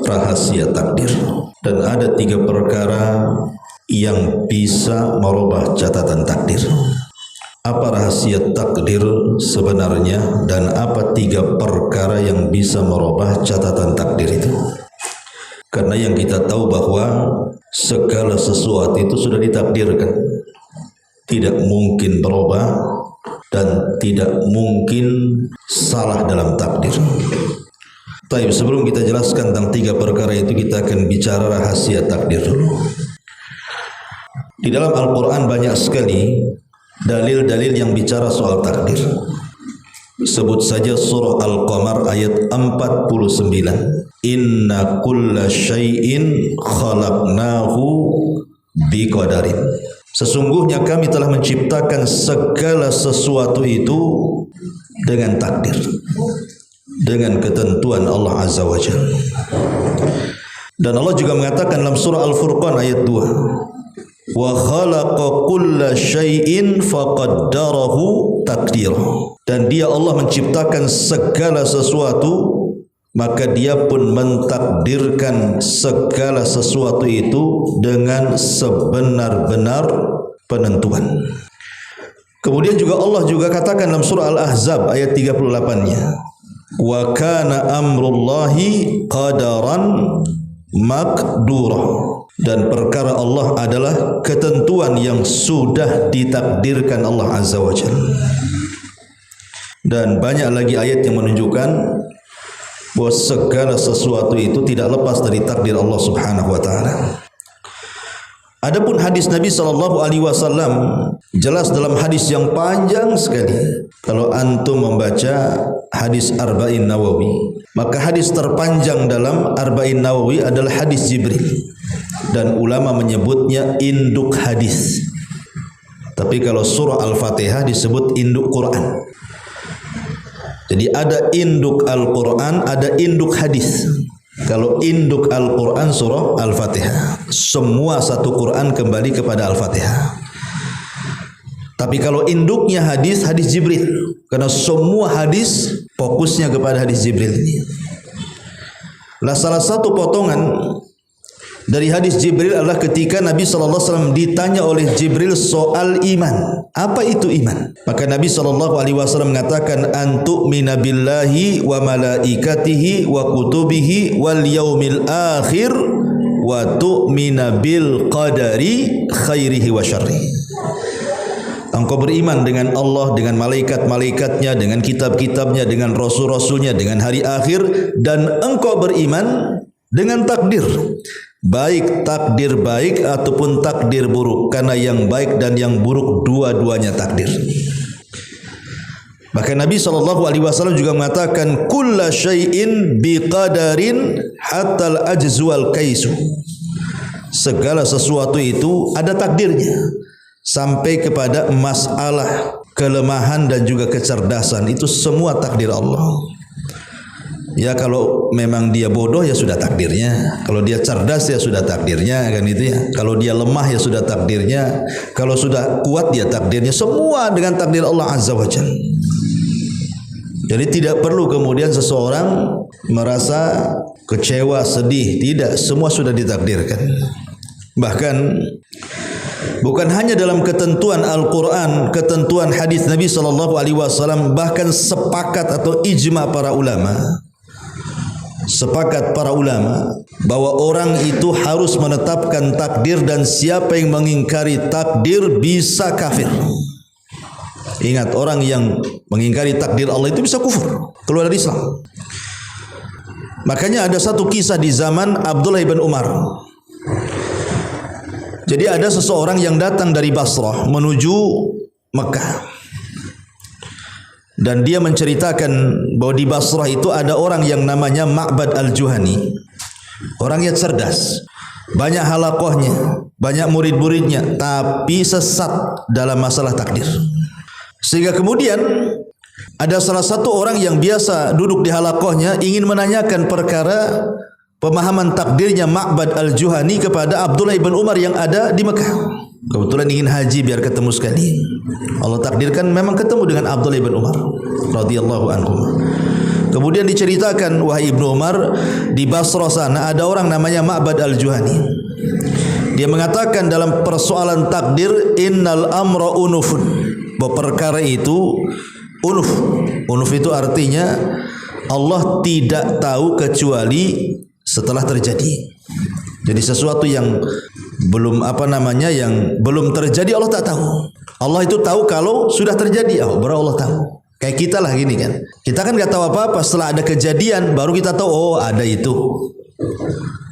Rahasia takdir. Dan ada 3 perkara yang bisa merubah catatan takdir. Apa rahasia takdir sebenarnya dan apa 3 perkara yang bisa merubah catatan takdir itu? Karena yang kita tahu bahwa segala sesuatu itu sudah ditakdirkan, tidak mungkin berubah dan tidak mungkin salah dalam takdir. Tapi sebelum kita jelaskan tentang 3 perkara itu, kita akan bicara rahasia takdir dulu. Di dalam Al-Quran banyak sekali dalil-dalil yang bicara soal takdir. Sebut saja surah Al-Qamar ayat 49. Inna kulla syai'in khalaqnahu biqadarin. Sesungguhnya kami telah menciptakan segala sesuatu itu dengan takdir, dengan ketentuan Allah Azza wa Jalla. Dan Allah juga mengatakan dalam surah Al-Furqan ayat 2, wa khalaqa kulla syai'in faqaddarahu taqdira. Dan dia Allah menciptakan segala sesuatu, maka dia pun mentakdirkan segala sesuatu itu dengan sebenar-benar penentuan. Kemudian juga Allah juga katakan dalam surah Al-Ahzab ayat 38-nya, wa kana amrullahi qadaran maqdura. Dan perkara Allah adalah ketentuan yang sudah ditakdirkan Allah Azza wa Jalla. Dan banyak lagi ayat yang menunjukkan bahwa segala sesuatu itu tidak lepas dari takdir Allah Subhanahu wa taala. Adapun hadis Nabi sallallahu alaihi wasallam jelas dalam hadis yang panjang sekali. Kalau antum membaca hadis Arba'in Nawawi, maka hadis terpanjang dalam Arba'in Nawawi adalah hadis Jibril. Dan ulama menyebutnya induk hadis. Tapi kalau surah Al-Fatihah disebut induk Quran. Jadi ada induk Al-Quran, ada induk hadis. Kalau induk Al-Quran surah Al-Fatihah, semua satu Quran kembali kepada Al-Fatihah. Tapi kalau induknya hadis, hadis Jibril, karena semua hadis fokusnya kepada hadis Jibril ini. Nah, salah satu potongan dari hadis Jibril adalah ketika Nabi SAW ditanya oleh Jibril soal iman. Apa itu iman? Maka Nabi SAW mengatakan, antu'mina billahi wa malaikatihi wa kutubihi wal yaumil akhir wa tu'mina bil qadari khairihi wa syarrihi. Engkau beriman dengan Allah, dengan malaikat-malaikatnya, dengan kitab-kitabnya, dengan rasul-rasulnya, dengan hari akhir, dan engkau beriman dengan takdir. Baik takdir baik ataupun takdir buruk, karena yang baik dan yang buruk dua-duanya takdir. Bahkan Nabi SAW juga mengatakan kulla syai'in biqadarin hatta al-ajzu wal kaisu. Segala sesuatu itu ada takdirnya, sampai kepada masalah kelemahan dan juga kecerdasan, itu semua takdir Allah. Ya, kalau memang dia bodoh ya sudah takdirnya. Kalau dia cerdas ya sudah takdirnya, kan itu ya. Kalau dia lemah ya sudah takdirnya. Kalau sudah kuat ya takdirnya. Semua dengan takdir Allah Azza wa Jalla. Jadi tidak perlu kemudian seseorang merasa kecewa, sedih. Tidak, semua sudah ditakdirkan. Bahkan bukan hanya dalam ketentuan Al-Quran, ketentuan hadis Nabi SAW, bahkan sepakat atau ijma para ulama. Sepakat para ulama bahwa orang itu harus menetapkan takdir, dan siapa yang mengingkari takdir bisa kafir. Ingat, orang yang mengingkari takdir Allah itu bisa kufur, keluar dari Islam. Makanya ada satu kisah di zaman Abdullah bin Umar. Jadi ada seseorang yang datang dari Basrah menuju Mekah. Dan dia menceritakan bahwa di Basrah itu ada orang yang namanya Ma'bad al-Juhani. Orangnya cerdas, banyak halaqahnya, banyak murid-muridnya, tapi sesat dalam masalah takdir. Sehingga kemudian ada salah satu orang yang biasa duduk di halaqahnya ingin menanyakan perkara pemahaman takdirnya Ma'bad al-Juhani kepada Abdullah ibn Umar yang ada di Mekah. Kebetulan ingin haji biar ketemu sekali. Allah takdirkan memang ketemu dengan Abdullah ibn Umar radhiyallahu anhu. Kemudian diceritakan, wahai Ibnu Umar, di Basrah sana ada orang namanya Ma'bad al-Juhani. Dia mengatakan dalam persoalan takdir, innal amra unufun, bahwa perkara itu unuf. Unuf itu artinya Allah tidak tahu kecuali setelah terjadi. Jadi sesuatu yang belum yang belum terjadi Allah tak tahu. Allah itu tahu kalau sudah terjadi, baru Allah tahu. Kayak kita lah gini kan. Kita kan nggak tahu apa-apa, setelah ada kejadian baru kita tahu, oh ada itu.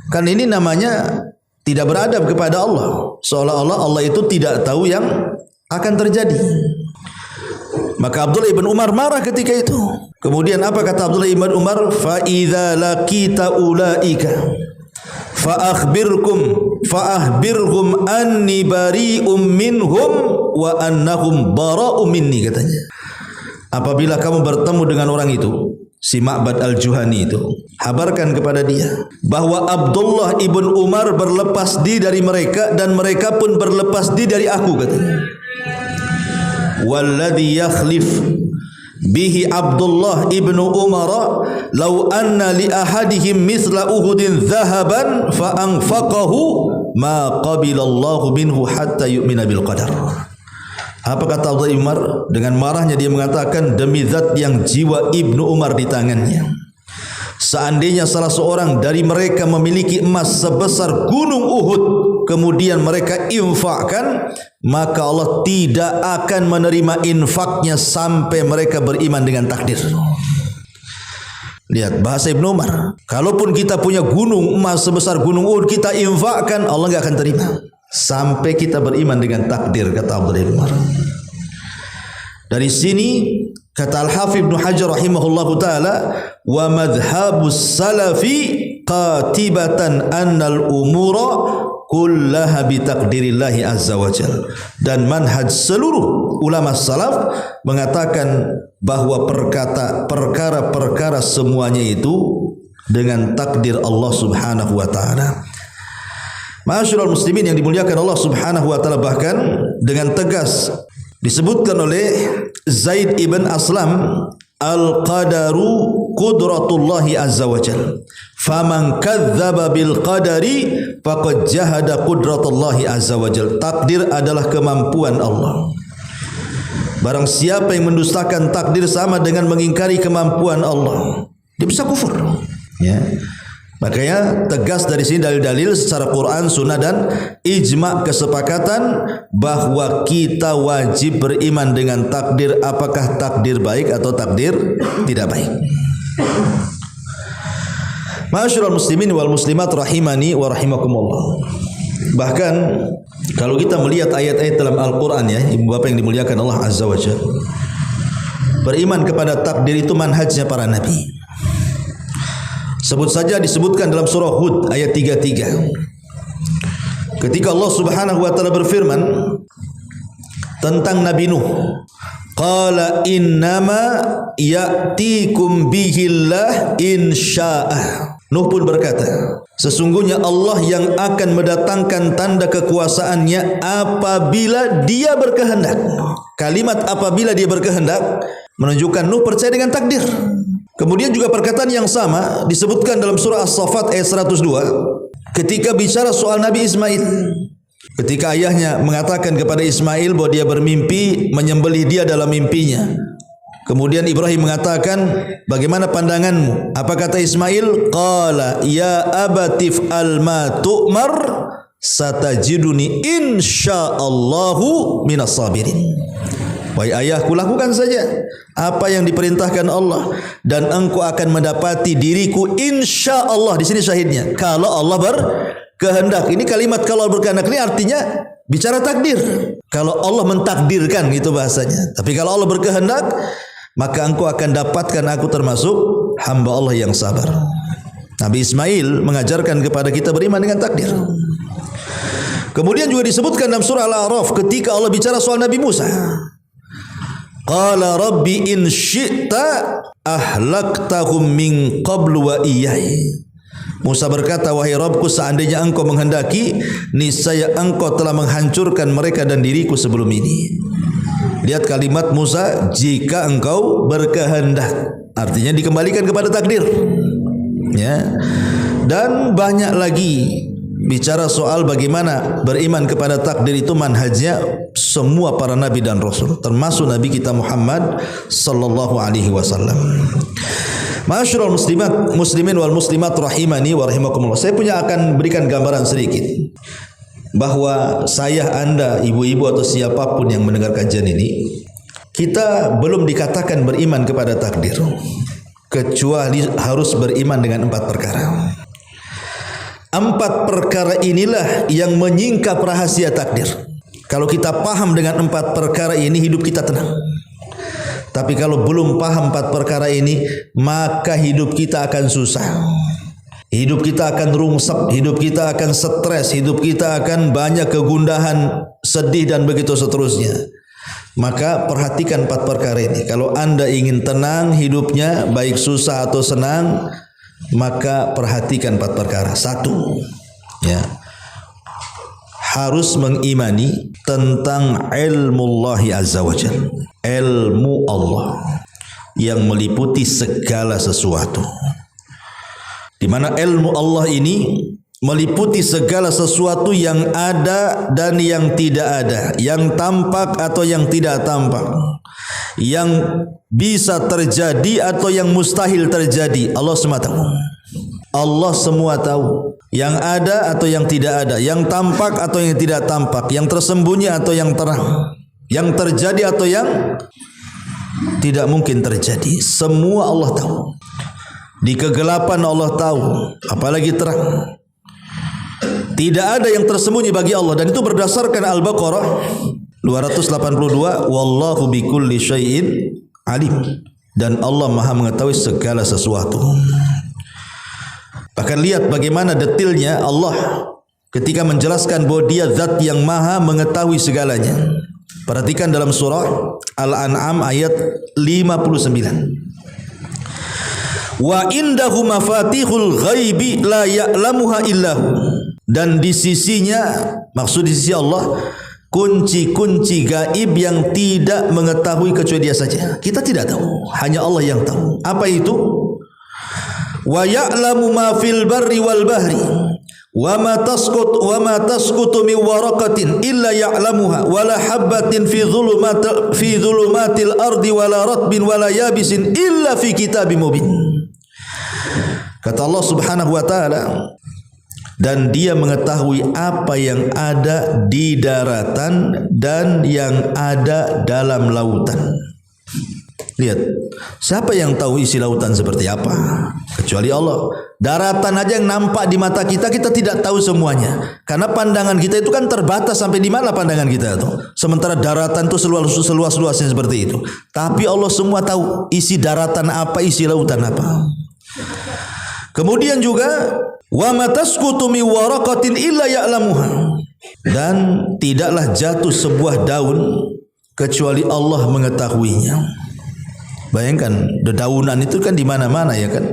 Kan ini namanya tidak beradab kepada Allah. Seolah-olah Allah itu tidak tahu yang akan terjadi. Maka Abdullah ibn Umar marah ketika itu. Kemudian apa kata Abdullah ibn Umar? Fa idza laqita ulaika fa akhbirhum anni bari'um minhum wa annahum bara'um minni, katanya. Apabila kamu bertemu dengan orang itu, si Ma'bad al-Juhani itu, habarkan kepada dia bahwa Abdullah ibn Umar berlepas diri dari mereka dan mereka pun berlepas diri dari aku, katanya. Walladhi yakhlif bihi Abdullah ibn Umar law anna li ahadihim mithla Uhudin dhahaban fa anfaqahu ma qabilallahu minhu hatta yu'mina bil qadar. Apa kata Abdullah ibn Umar? Dengan marahnya dia mengatakan, demi zat yang jiwa Ibnu Umar di tangannya, seandainya salah seorang dari mereka memiliki emas sebesar gunung Uhud, kemudian mereka infakkan, maka Allah tidak akan menerima infaknya sampai mereka beriman dengan takdir. Lihat bahasa Ibnu Umar. Kalaupun kita punya gunung emas sebesar gunung Uhud, kita infakkan, Allah enggak akan terima sampai kita beriman dengan takdir, kata Abdullah bin Umar. Dari sini kata Al-Hafidz Ibnu Hajar rahimahullahu taala, wa madhhabus salafi qatibatan annal umura kullaha bi taqdirillahi azza wajal. Dan manhaj seluruh ulama salaf mengatakan bahwa perkara-perkara semuanya itu dengan takdir Allah Subhanahu wa taala. Ma'asyiral muslimin yang dimuliakan Allah Subhanahu wa taala, bahkan dengan tegas disebutkan oleh Zaid ibn Aslam, al-qadaru qudratullahi azza wajal. Faman kadzdzaba bil qadari faqad jahada qudratullahi azza wajal. Takdir adalah kemampuan Allah. Barang siapa yang mendustakan takdir sama dengan mengingkari kemampuan Allah, dia bisa kufur. Ya. Makanya tegas dari sini dalil-dalil secara Quran, Sunnah dan ijma' kesepakatan bahwa kita wajib beriman dengan takdir, apakah takdir baik atau takdir tidak baik. Ma'asyiral muslimin wal muslimat rahimani wa rahimakumullah. Bahkan kalau kita melihat ayat-ayat dalam Al-Quran, ya ibu bapak yang dimuliakan Allah Azza wa Jalla, beriman kepada takdir itu manhajnya para nabi. Sebut saja disebutkan dalam surah Hud ayat 33. Ketika Allah Subhanahu wa taala berfirman tentang Nabi Nuh, qala innama ya'tikum bihillah insya'ah. Nuh pun berkata, sesungguhnya Allah yang akan mendatangkan tanda kekuasaannya apabila Dia berkehendak. Kalimat apabila Dia berkehendak menunjukkan Nuh percaya dengan takdir. Kemudian juga perkataan yang sama disebutkan dalam surah As-Saffat ayat 102 ketika bicara soal Nabi Ismail. Ketika ayahnya mengatakan kepada Ismail bahwa dia bermimpi menyembelih dia dalam mimpinya. Kemudian Ibrahim mengatakan, bagaimana pandanganmu? Apa kata Ismail? Qala ya abatif al-ma tu'mar satajiduni insyaallahu minas sabirin. Wahai ayahku, lakukan saja apa yang diperintahkan Allah dan engkau akan mendapati diriku insya Allah. Di sini syahidnya, kalau Allah berkehendak. Ini kalimat kalau berkehendak ini artinya bicara takdir. Kalau Allah mentakdirkan, gitu bahasanya. Tapi kalau Allah berkehendak, maka engkau akan dapatkan aku termasuk hamba Allah yang sabar. Nabi Ismail mengajarkan kepada kita beriman dengan takdir. Kemudian juga disebutkan dalam surah Al-A'raf ketika Allah bicara soal Nabi Musa. Qala rabbi in syi'ta ahlaktahum min qablu wa iyyai. Musa berkata, wahai Rabbku, seandainya engkau menghendaki, niscaya engkau telah menghancurkan mereka dan diriku sebelum ini. Lihat kalimat Musa, jika engkau berkehendak, artinya dikembalikan kepada takdir. Ya. Dan banyak lagi bicara soal bagaimana beriman kepada takdir itu manhajnya semua para nabi dan rasul, termasuk nabi kita Muhammad sallallahu alaihi wasallam. Ma'asyiral muslimin wal muslimat rahimani wa rahimakumullah. Saya akan berikan gambaran sedikit bahwa saya, Anda, ibu-ibu atau siapapun yang mendengar kajian ini, kita belum dikatakan beriman kepada takdir kecuali harus beriman dengan 4 perkara. 4 perkara inilah yang menyingkap rahasia takdir. Kalau kita paham dengan 4 perkara ini, hidup kita tenang. Tapi kalau belum paham 4 perkara ini, maka hidup kita akan susah. Hidup kita akan rungsep, hidup kita akan stres, hidup kita akan banyak kegundahan, sedih dan begitu seterusnya. Maka perhatikan 4 perkara ini. Kalau Anda ingin tenang hidupnya, baik susah atau senang, maka perhatikan 4 perkara. 1, ya, harus mengimani tentang ilmu Allah Azza wa Jalla, ilmu Allah yang meliputi segala sesuatu, di mana ilmu Allah ini meliputi segala sesuatu yang ada dan yang tidak ada, yang tampak atau yang tidak tampak, yang bisa terjadi atau yang mustahil terjadi. Allah semua tahu. Allah semua tahu, yang ada atau yang tidak ada, yang tampak atau yang tidak tampak, yang tersembunyi atau yang terang, yang terjadi atau yang tidak mungkin terjadi. Semua Allah tahu. Di kegelapan Allah tahu, apalagi terang. Tidak ada yang tersembunyi bagi Allah, dan itu berdasarkan Al-Baqarah 282, wallahu bikulli syai'in alim, dan Allah Maha mengetahui segala sesuatu. Bahkan lihat bagaimana detailnya Allah ketika menjelaskan bahwa Dia zat yang Maha mengetahui segalanya. Perhatikan dalam surah Al-An'am ayat 59. Wa indahu mafatihul ghaibi la ya'lamuha illahu. Dan di sisinya, maksud di sisi Allah, kunci-kunci gaib yang tidak mengetahui kecuali Dia saja. Kita tidak tahu, hanya Allah yang tahu. Apa itu? Wa ya'lamu ma fil barri wal bahri wa ma tasqutu min waraqatin illa ya'lamuha wa la habatin fi dhulumatil ardi wa la ratbin wa la yabisin illa fi kitabim mubin. Kata Allah Subhanahu wa taala, dan Dia mengetahui apa yang ada di daratan dan yang ada dalam lautan. Lihat, siapa yang tahu isi lautan seperti apa? Kecuali Allah. Daratan aja yang nampak di mata kita, kita tidak tahu semuanya. Karena pandangan kita itu kan terbatas, sampai di mana pandangan kita itu. Sementara daratan itu seluas-luasnya seperti itu. Tapi Allah semua tahu isi daratan apa, isi lautan apa. Kemudian juga wa ma tasqutu min waraqatin illa ya'lamuha. Dan tidaklah jatuh sebuah daun kecuali Allah mengetahuinya. Bayangkan, dedaunan itu kan di mana-mana ya kan.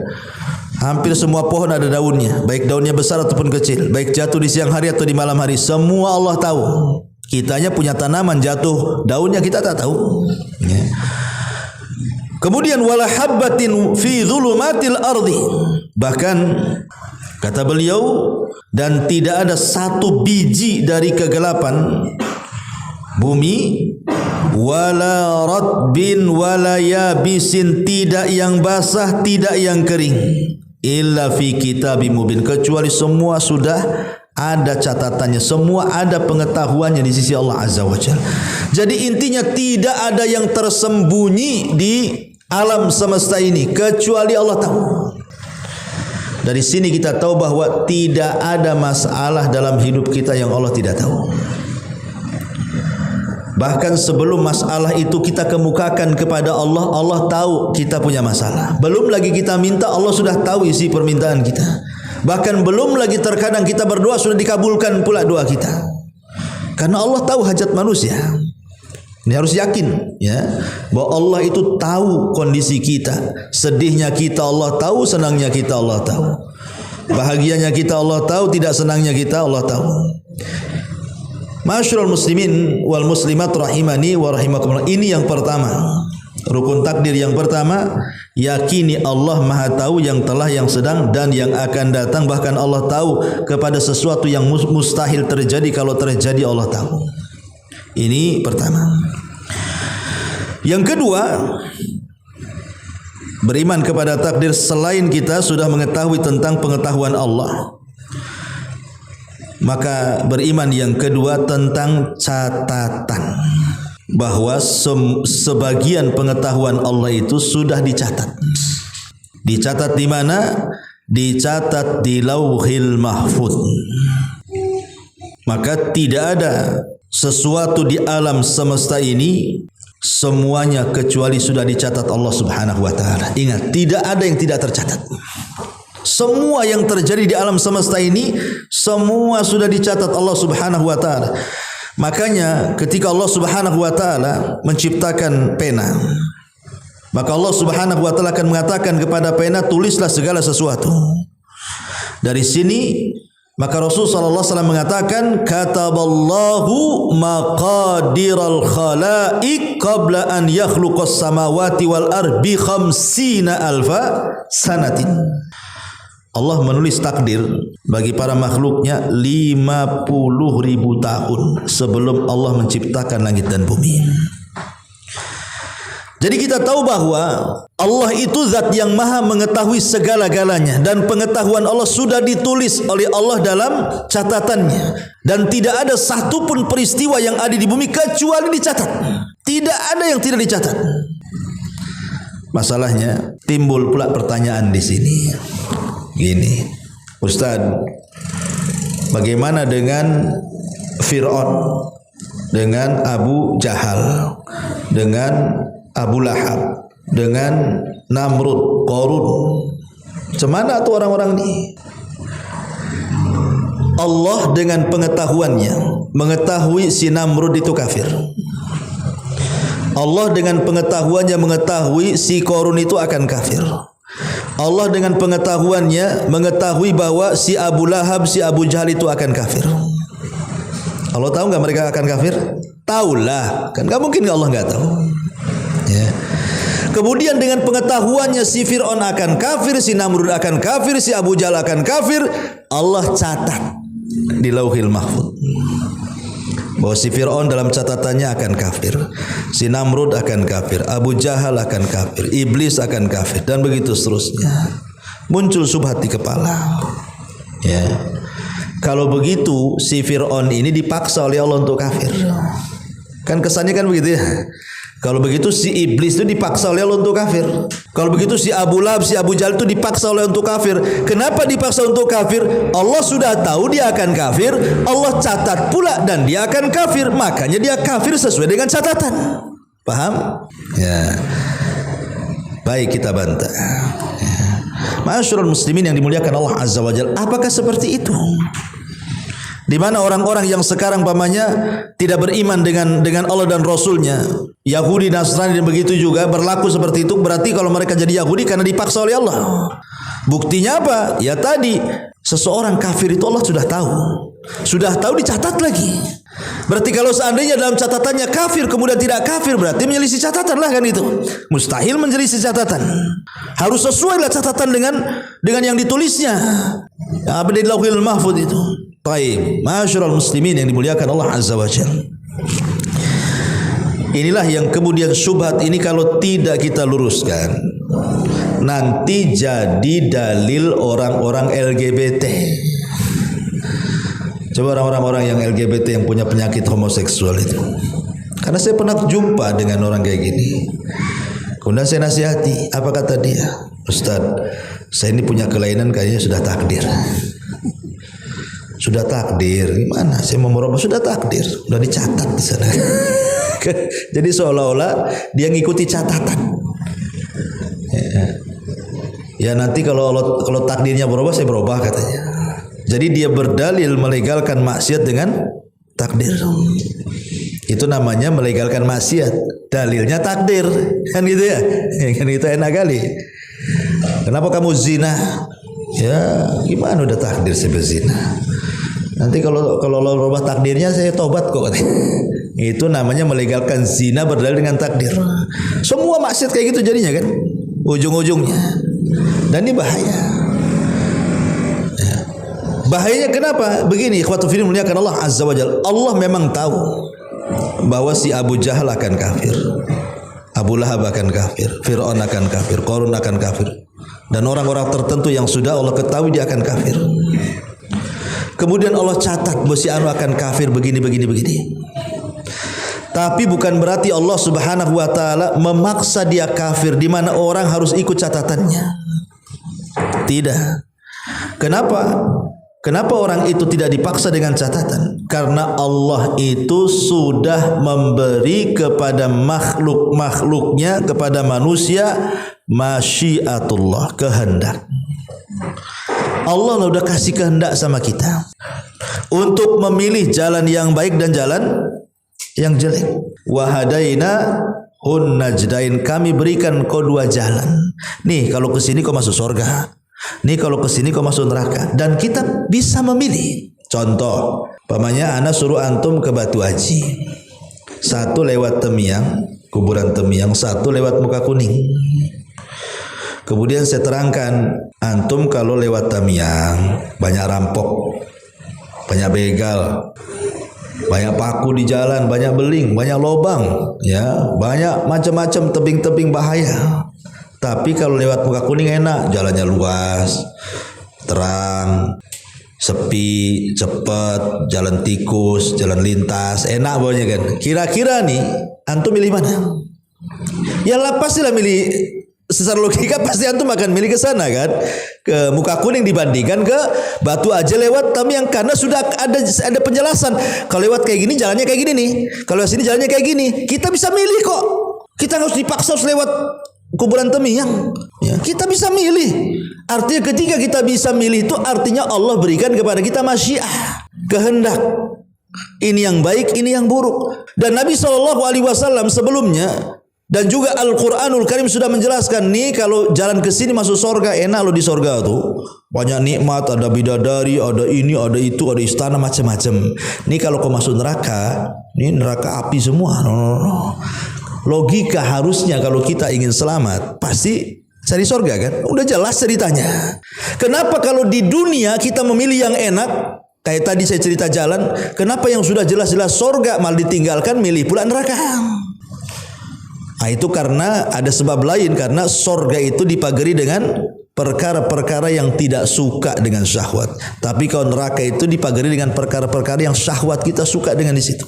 Hampir semua pohon ada daunnya, baik daunnya besar ataupun kecil, baik jatuh di siang hari atau di malam hari, semua Allah tahu. Kitanya punya tanaman jatuh daunnya kita tak tahu. Ya. Kemudian wala habbatin fi dhulumatil ardi. Bahkan kata beliau, dan tidak ada satu biji dari kegelapan bumi, wala ratbin wala yabisin, tidak yang basah, tidak yang kering, illa fi kitabim mubin, kecuali semua sudah ada catatannya, semua ada pengetahuannya di sisi Allah Azza wa Jalla. Jadi intinya tidak ada yang tersembunyi di alam semesta ini kecuali Allah tahu. Dari sini kita tahu bahwa tidak ada masalah dalam hidup kita yang Allah tidak tahu. Bahkan sebelum masalah itu kita kemukakan kepada Allah, Allah tahu kita punya masalah. Belum lagi kita minta, Allah sudah tahu isi permintaan kita. Bahkan belum lagi terkadang kita berdoa sudah dikabulkan pula doa kita. Karena Allah tahu hajat manusia. Ini harus yakin ya, bahwa Allah itu tahu kondisi kita. Sedihnya kita Allah tahu, senangnya kita Allah tahu. Bahagianya kita Allah tahu, tidak senangnya kita Allah tahu. Ma'asyiral muslimin wal muslimat rahimani wa rahimakumullah. Ini yang pertama. Rukun takdir yang pertama, yakini Allah Maha tahu yang telah, yang sedang dan yang akan datang. Bahkan Allah tahu kepada sesuatu yang mustahil terjadi, kalau terjadi Allah tahu. Ini pertama. Yang kedua, beriman kepada takdir selain kita sudah mengetahui tentang pengetahuan Allah. Maka beriman yang kedua tentang catatan, bahwa sebagian pengetahuan Allah itu sudah dicatat. Dicatat di mana? Dicatat di Lauhil Mahfuz. Maka tidak ada sesuatu di alam semesta ini semuanya kecuali sudah dicatat Allah Subhanahu wa taala. Ingat, tidak ada yang tidak tercatat. Semua yang terjadi di alam semesta ini semua sudah dicatat Allah Subhanahu wa taala. Makanya ketika Allah Subhanahu wa taala menciptakan pena, maka Allah Subhanahu wa taala akan mengatakan kepada pena, tulislah segala sesuatu. Dari sini maka Rasul sallallahu alaihi wasallam mengatakan, kataballahu maqadiral khalaiq qabla an yakhluqas samawati wal ardi 50,000 sanatin. Allah menulis takdir bagi para makhluknya 50.000 tahun sebelum Allah menciptakan langit dan bumi. Jadi kita tahu bahwa Allah itu zat yang maha mengetahui segala-galanya, dan pengetahuan Allah sudah ditulis oleh Allah dalam catatannya, dan tidak ada satupun peristiwa yang ada di bumi kecuali dicatat. Tidak ada yang tidak dicatat. Masalahnya timbul pula pertanyaan di sini. Gini, Ustaz, bagaimana dengan Fir'aun, dengan Abu Jahal, dengan Abu Lahab, dengan Namrud, Qarun? Cemana tuh orang-orang ini? Allah dengan pengetahuannya mengetahui si Namrud itu kafir. Allah dengan pengetahuannya mengetahui si Qarun itu akan kafir. Allah dengan pengetahuannya mengetahui bahwa si Abu Lahab, si Abu Jahal itu akan kafir. Allah tahu nggak mereka akan kafir? Tahulah, kan nggak mungkin Allah nggak tahu. Ya. Kemudian dengan pengetahuannya si Fir'aun akan kafir, si Namrud akan kafir, si Abu Jahal akan kafir, Allah catat di Lauhil Mahfuz bahwa si Fir'aun dalam catatannya akan kafir, si Namrud akan kafir, Abu Jahal akan kafir, Iblis akan kafir, dan begitu seterusnya. Muncul subhat di kepala. Ya. Kalau begitu si Fir'aun ini dipaksa oleh Allah untuk kafir. Kan kesannya kan begitu ya. Kalau begitu si Iblis itu dipaksa oleh Allah untuk kafir. Kalau begitu si Abu Lahab, si Abu Jahal itu dipaksa oleh untuk kafir. Kenapa dipaksa untuk kafir? Allah sudah tahu dia akan kafir, Allah catat pula dan dia akan kafir. Makanya dia kafir sesuai dengan catatan. Paham? Ya. Baik, kita bantah. Ya. Ma'asyiral muslimin yang dimuliakan Allah Azza wa Jalla, apakah seperti itu? Di mana orang-orang yang sekarang pamannya tidak beriman dengan Allah dan Rasulnya, Yahudi, Nasrani dan begitu juga berlaku seperti itu. Berarti kalau mereka jadi Yahudi karena dipaksa oleh Allah. Buktinya apa? Ya tadi, seseorang kafir itu Allah sudah tahu dicatat lagi. Berarti kalau seandainya dalam catatannya kafir kemudian tidak kafir, berarti menyelisih catatan lah kan itu. Mustahil menyelisih catatan. Harus sesuai lah catatan dengan yang ditulisnya. Yang ada di Lauhil Mahfuz itu. Baik, ma'asyiral muslimin yang dimuliakan Allah Azza wa Jalla. Inilah yang kemudian syubhat ini kalau tidak kita luruskan, nanti jadi dalil orang-orang LGBT. Coba orang-orang yang LGBT yang punya penyakit homoseksual itu. Karena saya pernah jumpa dengan orang kayak gini. Kemudian saya nasihati, apa kata dia? Ustaz, saya ini punya kelainan kayaknya sudah takdir. Sudah takdir, gimana? Saya mau merubah, sudah takdir, sudah dicatat di sana. Jadi seolah-olah dia ngikuti catatan. Ya nanti kalau takdirnya berubah, saya berubah katanya. Jadi dia berdalil melegalkan maksiat dengan takdir. Itu namanya melegalkan maksiat. Dalilnya takdir, kan gitu ya? Kan itu enak kali. Kenapa kamu zina? Ya gimana udah takdir saya berzina. Nanti kalau Allah rubah takdirnya saya tobat kok. Itu namanya melegalkan zina berdalil dengan takdir. Semua maksiat kayak gitu jadinya kan ujung-ujungnya. Dan ini bahaya. Ya. Bahayanya kenapa? Begini, ikhwatu fillah muliakan Allah Azza wa Jalla. Allah memang tahu bahwa si Abu Jahal akan kafir, Abu Lahab akan kafir, Fir'aun akan kafir, Qarun akan kafir, dan orang-orang tertentu yang sudah Allah ketahui dia akan kafir. Kemudian Allah catat bahwa si Anu akan kafir begini. Tapi bukan berarti Allah Subhanahu wa taala memaksa dia kafir di mana orang harus ikut catatannya. Tidak. Kenapa orang itu tidak dipaksa dengan catatan? Karena Allah itu sudah memberi kepada makhluk-makhluknya, kepada manusia masyiatullah, kehendak. Allah udah kasih kehendak sama kita untuk memilih jalan yang baik dan jalan yang jelek. Wahadaina hun najdain, kami berikan kau dua jalan. Nih kalau ke sini kau masuk surga. Nih kalau ke sini kau masuk neraka, dan kita bisa memilih. Contoh, pamannya ana suruh antum ke Batu Haji. Satu lewat Temiang, kuburan Temiang, satu lewat Muka Kuning. Kemudian saya terangkan, antum kalau lewat Temiang banyak rampok, banyak begal, banyak paku di jalan, banyak beling, banyak lobang, ya, banyak macam-macam tebing-tebing bahaya. Tapi kalau lewat Muka Kuning enak, jalannya luas, terang, sepi, cepat, jalan tikus, jalan lintas, enak pokoknya kan. Kira-kira nih, antum milih mana? Ya lah pastilah milih, secara logika pasti antum akan milih ke sana kan, ke Muka Kuning dibandingkan ke Batu Aja lewat Tamiang, karena sudah ada penjelasan. Kalau lewat kayak gini jalannya kayak gini nih, kalau sini jalannya kayak gini. Kita bisa milih kok. Kita harus dipaksa harus lewat kuburan Temiang. Ya, kita bisa milih. Artinya ketika kita bisa milih itu artinya Allah berikan kepada kita masyiah, kehendak. Ini yang baik, ini yang buruk. Dan Nabi SAW sebelumnya dan juga Al-Quranul Karim sudah menjelaskan, nih kalau jalan ke sini masuk surga, enak lo di surga tuh. Banyak nikmat, ada bidadari, ada ini, ada itu, ada istana macam-macam. Nih kalau kau masuk neraka, ini neraka api semua. No. Logika harusnya kalau kita ingin selamat pasti cari surga kan? Udah jelas ceritanya. Kenapa kalau di dunia kita memilih yang enak? Kayak tadi saya cerita jalan, kenapa yang sudah jelas-jelas surga malah ditinggalkan milih pula neraka? Nah, itu karena ada sebab lain, karena surga itu dipagari dengan perkara-perkara yang tidak suka dengan syahwat. Tapi kalau neraka itu dipagari dengan perkara-perkara yang syahwat kita suka dengan di situ.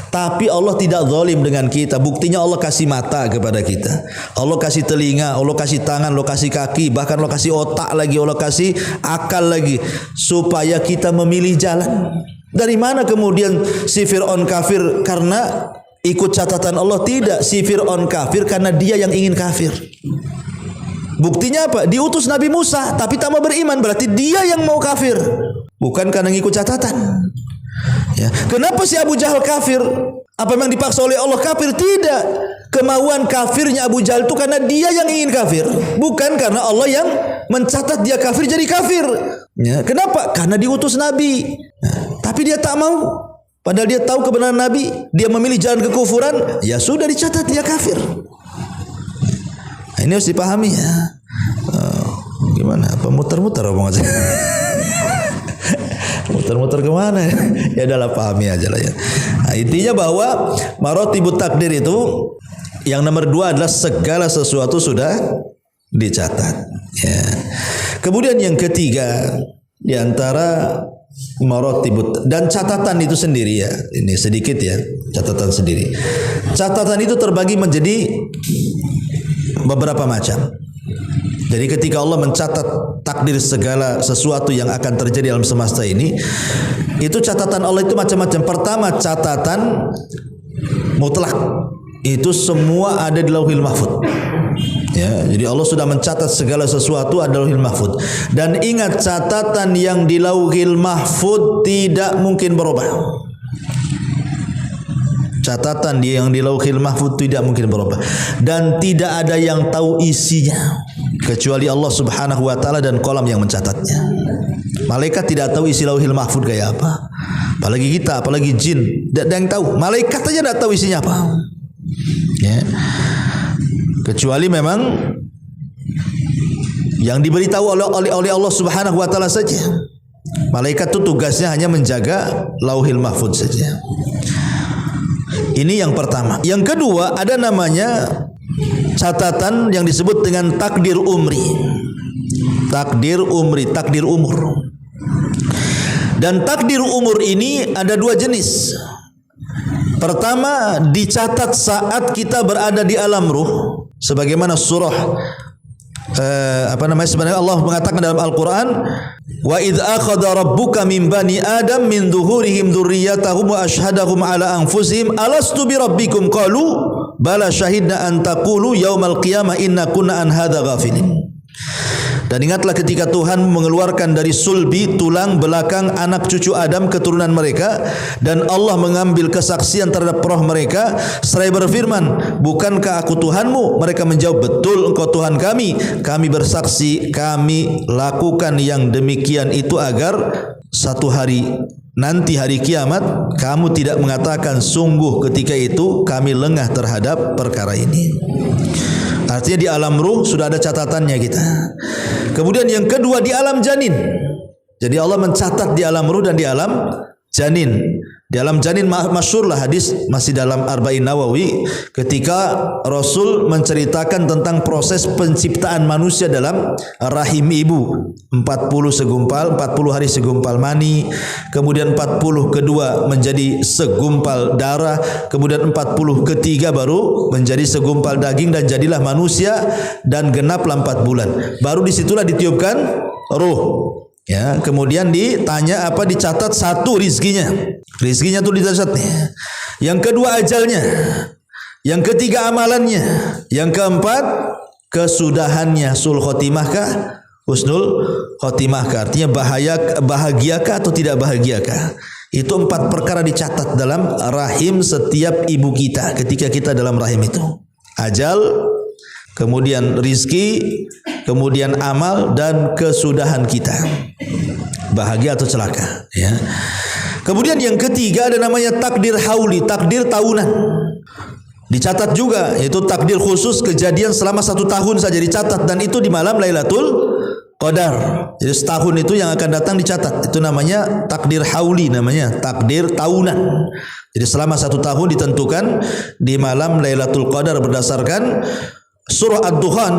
Tapi Allah tidak zalim dengan kita. Buktinya Allah kasih mata kepada kita. Allah kasih telinga, Allah kasih tangan, Allah kasih kaki, bahkan Allah kasih otak lagi, Allah kasih akal lagi, supaya kita memilih jalan. Dari mana kemudian si Fir'aun kafir karena ikut catatan Allah? Tidak, si Fir'aun kafir karena dia yang ingin kafir. Buktinya apa? Diutus Nabi Musa tapi tak mau beriman, berarti dia yang mau kafir, bukan karena ngikut catatan. Ya. Kenapa si Abu Jahal kafir? Apa memang dipaksa oleh Allah kafir? Tidak. Kemauan kafirnya Abu Jahal itu karena dia yang ingin kafir, bukan karena Allah yang mencatat dia kafir jadi kafir. Ya. Kenapa? Karena diutus Nabi. Tapi dia tak mau. Padahal dia tahu kebenaran Nabi, dia memilih jalan kekufuran, ya sudah dicatat dia kafir. Nah, ini harus dipahami ya. Gimana? Apa muter-muter omong aja? Muter-muter kemana? Ya adalah pahami aja lah ya. Nah, intinya bahwa maratibut takdir itu yang nomor 2 adalah segala sesuatu sudah dicatat. Ya. Kemudian yang ketiga di antara maratibut, dan catatan itu sendiri ya. Ini sedikit ya, catatan sendiri. Catatan itu terbagi menjadi beberapa macam. Jadi ketika Allah mencatat takdir segala sesuatu yang akan terjadi dalam semesta ini, itu catatan Allah itu macam-macam. Pertama, catatan mutlak. Itu semua ada di Lauhil Mahfuz. Ya, jadi Allah sudah mencatat segala sesuatu ada Lauhil Mahfuz. Dan ingat, catatan yang di Lauhil Mahfuz tidak mungkin berubah. Catatan yang di Lauhil Mahfuz tidak mungkin berubah, dan tidak ada yang tahu isinya kecuali Allah Subhanahu wa taala dan kolam yang mencatatnya. Malaikat tidak tahu isi lauhil mahfud kayak apa. Apalagi kita, apalagi jin, tidak ada yang tahu. Malaikat aja tidak tahu isinya apa. Ya. Kecuali memang yang diberitahu oleh Allah Subhanahu wa taala saja. Malaikat itu tugasnya hanya menjaga lauhil mahfud saja. Ini yang pertama. Yang kedua, ada namanya catatan yang disebut dengan takdir umri. Takdir umri, takdir umur. Dan takdir umur ini ada dua jenis. Pertama, dicatat saat kita berada di alam ruh, sebagaimana surah sebenarnya Allah mengatakan dalam Al-Qur'an, wa idz akhadha rabbuka min bani adam min dhuhurihim dzurriyyatahum wa ashhadahum ala anfusihim alastu bi rabbikum qalu bala syahidna an taqulu yaumal qiyamah inna kunna an hadza ghafilin. Dan ingatlah ketika Tuhan mengeluarkan dari sulbi, tulang belakang anak cucu Adam keturunan mereka, dan Allah mengambil kesaksian terhadap roh mereka seraya berfirman, bukankah aku Tuhanmu? Mereka menjawab, betul engkau Tuhan kami. Kami bersaksi, kami lakukan yang demikian itu agar satu hari nanti hari kiamat kamu tidak mengatakan sungguh ketika itu kami lengah terhadap perkara ini. Artinya di alam ruh sudah ada catatannya kita. Kemudian yang kedua di alam janin. Jadi Allah mencatat di alam ruh dan di alam janin. Di alam janin masyhurlah hadis masih dalam Arba'in Nawawi ketika Rasul menceritakan tentang proses penciptaan manusia dalam rahim ibu. 40 hari segumpal mani, kemudian 40 kedua menjadi segumpal darah, kemudian 40 ketiga baru menjadi segumpal daging dan jadilah manusia, dan genaplah 4 bulan. Baru disitulah ditiupkan ruh. Ya, kemudian ditanya apa, dicatat satu rizkinya tuh dicatat nih. Yang kedua ajalnya, yang ketiga amalannya, yang keempat kesudahannya, sul khotimahkah, husnul khotimahkah, artinya bahagiakah atau tidak bahagiakah. Itu 4 perkara dicatat dalam rahim setiap ibu kita ketika kita dalam rahim itu. Ajal, kemudian rizki, kemudian amal, dan kesudahan kita, bahagia atau celaka. Ya. Kemudian yang ketiga ada namanya takdir hauli, takdir tahunan. Dicatat juga, yaitu takdir khusus kejadian selama 1 tahun saja dicatat, dan itu di malam Lailatul Qadar. Jadi setahun itu yang akan datang dicatat. Itu namanya takdir hauli, namanya takdir tahunan. Jadi selama 1 tahun ditentukan di malam Lailatul Qadar berdasarkan surah Ad-Dukhan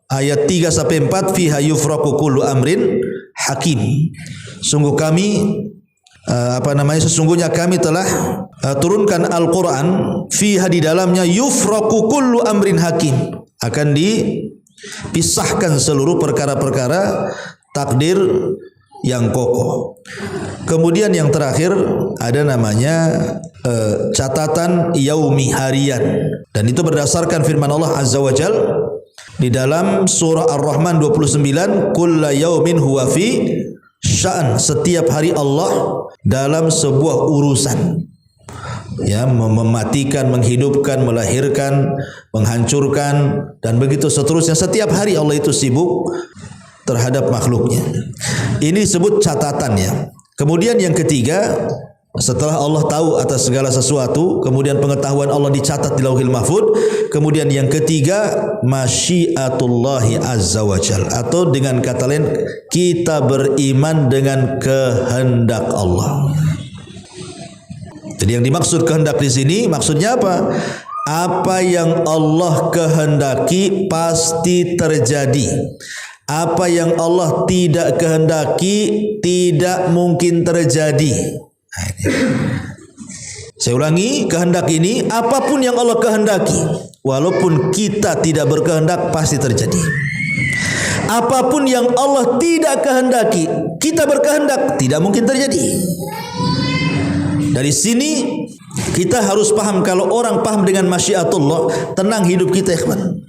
ayat 3 sampai 4, fiha yufraqu kullu amrin hakim. Sungguh kami sesungguhnya kami telah turunkan Al-Qur'an, fiha di dalamnya yufraqu kullu amrin hakim, akan dipisahkan seluruh perkara-perkara takdir yang kokoh. Kemudian yang terakhir ada namanya catatan yaumi, harian, dan itu berdasarkan firman Allah Azza wa Jal di dalam surah Ar-Rahman 29, kulla yaumin huwa fi sya'an, setiap hari Allah dalam sebuah urusan. Ya, mematikan, menghidupkan, melahirkan, menghancurkan, dan begitu seterusnya. Setiap hari Allah itu sibuk terhadap makhluknya. Ini disebut catatan ya. Kemudian yang ketiga, setelah Allah tahu atas segala sesuatu, kemudian pengetahuan Allah dicatat di Lauhil Mahfud. Kemudian yang ketiga, masyiatullahi azza wa jal, atau dengan kata lain kita beriman dengan kehendak Allah. Jadi yang dimaksud kehendak di sini maksudnya apa? Apa yang Allah kehendaki pasti terjadi. Apa yang Allah tidak kehendaki tidak mungkin terjadi. Nah, ini. Saya ulangi, kehendak ini apapun yang Allah kehendaki, walaupun kita tidak berkehendak pasti terjadi. Apapun yang Allah tidak kehendaki, kita berkehendak tidak mungkin terjadi. Dari sini kita harus paham, kalau orang paham dengan masyiatullah, tenang hidup kita, ikhwan.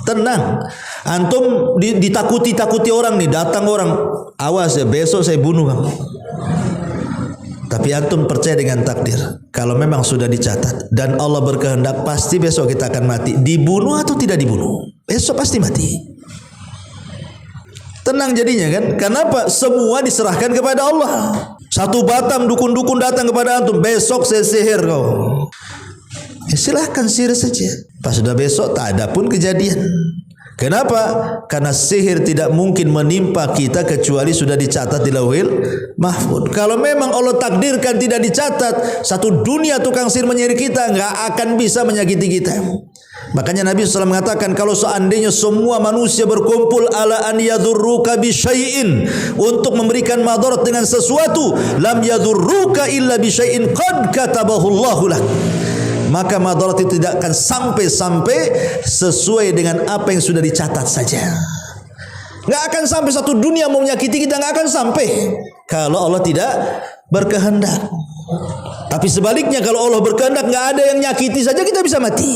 Tenang. Antum ditakuti orang nih, datang orang, awas ya besok saya bunuh kamu. Tapi antum percaya dengan takdir. Kalau memang sudah dicatat dan Allah berkehendak, pasti besok kita akan mati. Dibunuh atau tidak dibunuh, besok pasti mati. Tenang jadinya kan. Kenapa? Semua diserahkan kepada Allah. Satu Batam dukun-dukun datang kepada antum, besok saya sihir kau. Ya silahkan sihir saja. Pas sudah besok tak ada pun kejadian. Kenapa? Karena sihir tidak mungkin menimpa kita kecuali sudah dicatat di Lauhil Mahfuz. Kalau memang Allah takdirkan tidak dicatat, satu dunia tukang sihir menyihir kita nggak akan bisa menyakiti kita. Makanya Nabi SAW mengatakan, kalau seandainya semua manusia berkumpul ala an yadurruka bisyai'in, untuk memberikan madarat dengan sesuatu, lam yadurruka illa bisyai'in qad katabahu Allahu lak, maka madarat itu tidak akan sampai sesuai dengan apa yang sudah dicatat saja. Nggak akan sampai satu dunia mau menyakiti kita, nggak akan sampai kalau Allah tidak berkehendak. Tapi sebaliknya, kalau Allah berkehendak nggak ada yang nyakiti saja, kita bisa mati,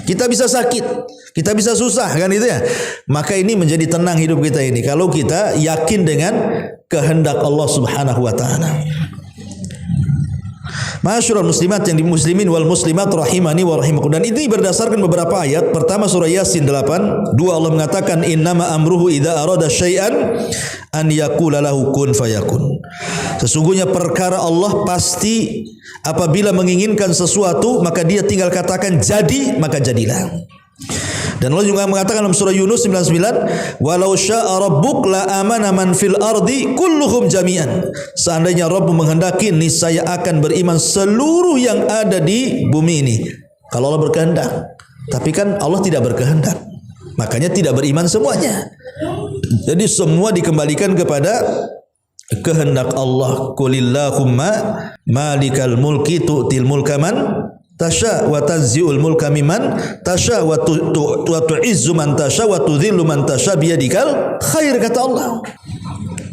kita bisa sakit, kita bisa susah, kan itu ya. Maka ini menjadi tenang hidup kita ini kalau kita yakin dengan kehendak Allah Subhanahu wa taala. Masyurul muslimat yang muslimin wal muslimat rahimani wa rahimakum. Dan ini berdasarkan beberapa ayat. Pertama surah Yasin 8, 2 Allah mengatakan innama amruhu idza arada syai'an an yaqula lahu kun fayakun. Sesungguhnya perkara Allah pasti apabila menginginkan sesuatu maka dia tinggal katakan jadi, maka jadilah. Dan Allah juga mengatakan dalam surah Yunus 99, walau syaa rabbuk la amana man fil ardi kulluhum jami'an. Seandainya Rabbmu menghendaki, niscaya akan beriman seluruh yang ada di bumi ini. Kalau Allah berkehendak. Tapi kan Allah tidak berkehendak, makanya tidak beriman semuanya. Jadi semua dikembalikan kepada kehendak Allah. Qulillahumma malikal mulki tu'til mulka man tasha wa tanzi'ul mulka mimman tasha wa tu'izzu man tasha wa tudhillu man tasha biyadikal khair, kata Allah.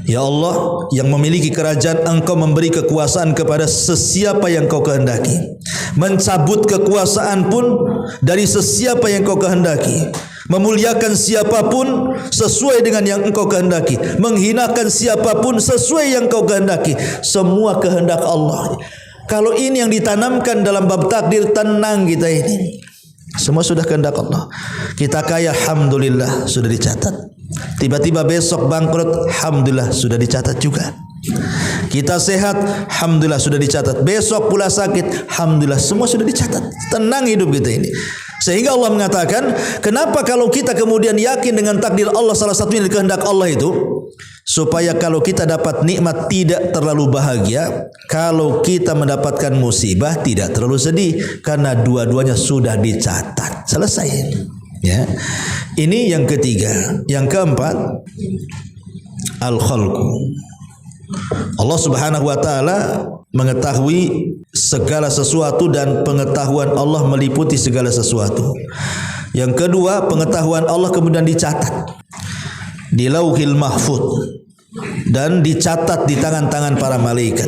Ya Allah yang memiliki kerajaan, engkau memberi kekuasaan kepada sesiapa yang kau kehendaki, mencabut kekuasaan pun dari sesiapa yang kau kehendaki, memuliakan siapapun sesuai dengan yang engkau kehendaki, menghinakan siapapun sesuai yang kau kehendaki. Semua kehendak Allah. Kalau ini yang ditanamkan dalam bab takdir, tenang kita ini. Semua sudah kehendak Allah. Kita kaya, alhamdulillah sudah dicatat. Tiba-tiba besok bangkrut, alhamdulillah sudah dicatat juga. Kita sehat, alhamdulillah sudah dicatat. Besok pula sakit, alhamdulillah semua sudah dicatat. Tenang hidup kita ini. Sehingga Allah mengatakan, kenapa kalau kita kemudian yakin dengan takdir Allah, salah satunya kehendak Allah itu, supaya kalau kita dapat nikmat tidak terlalu bahagia, kalau kita mendapatkan musibah tidak terlalu sedih, karena dua-duanya sudah dicatat. Selesai. Ya. Ini yang ketiga. Yang keempat, al-khalqu. Allah Subhanahu wa taala mengetahui segala sesuatu dan pengetahuan Allah meliputi segala sesuatu. Yang kedua, pengetahuan Allah kemudian dicatat di Lauhil Mahfuz dan dicatat di tangan-tangan para malaikat.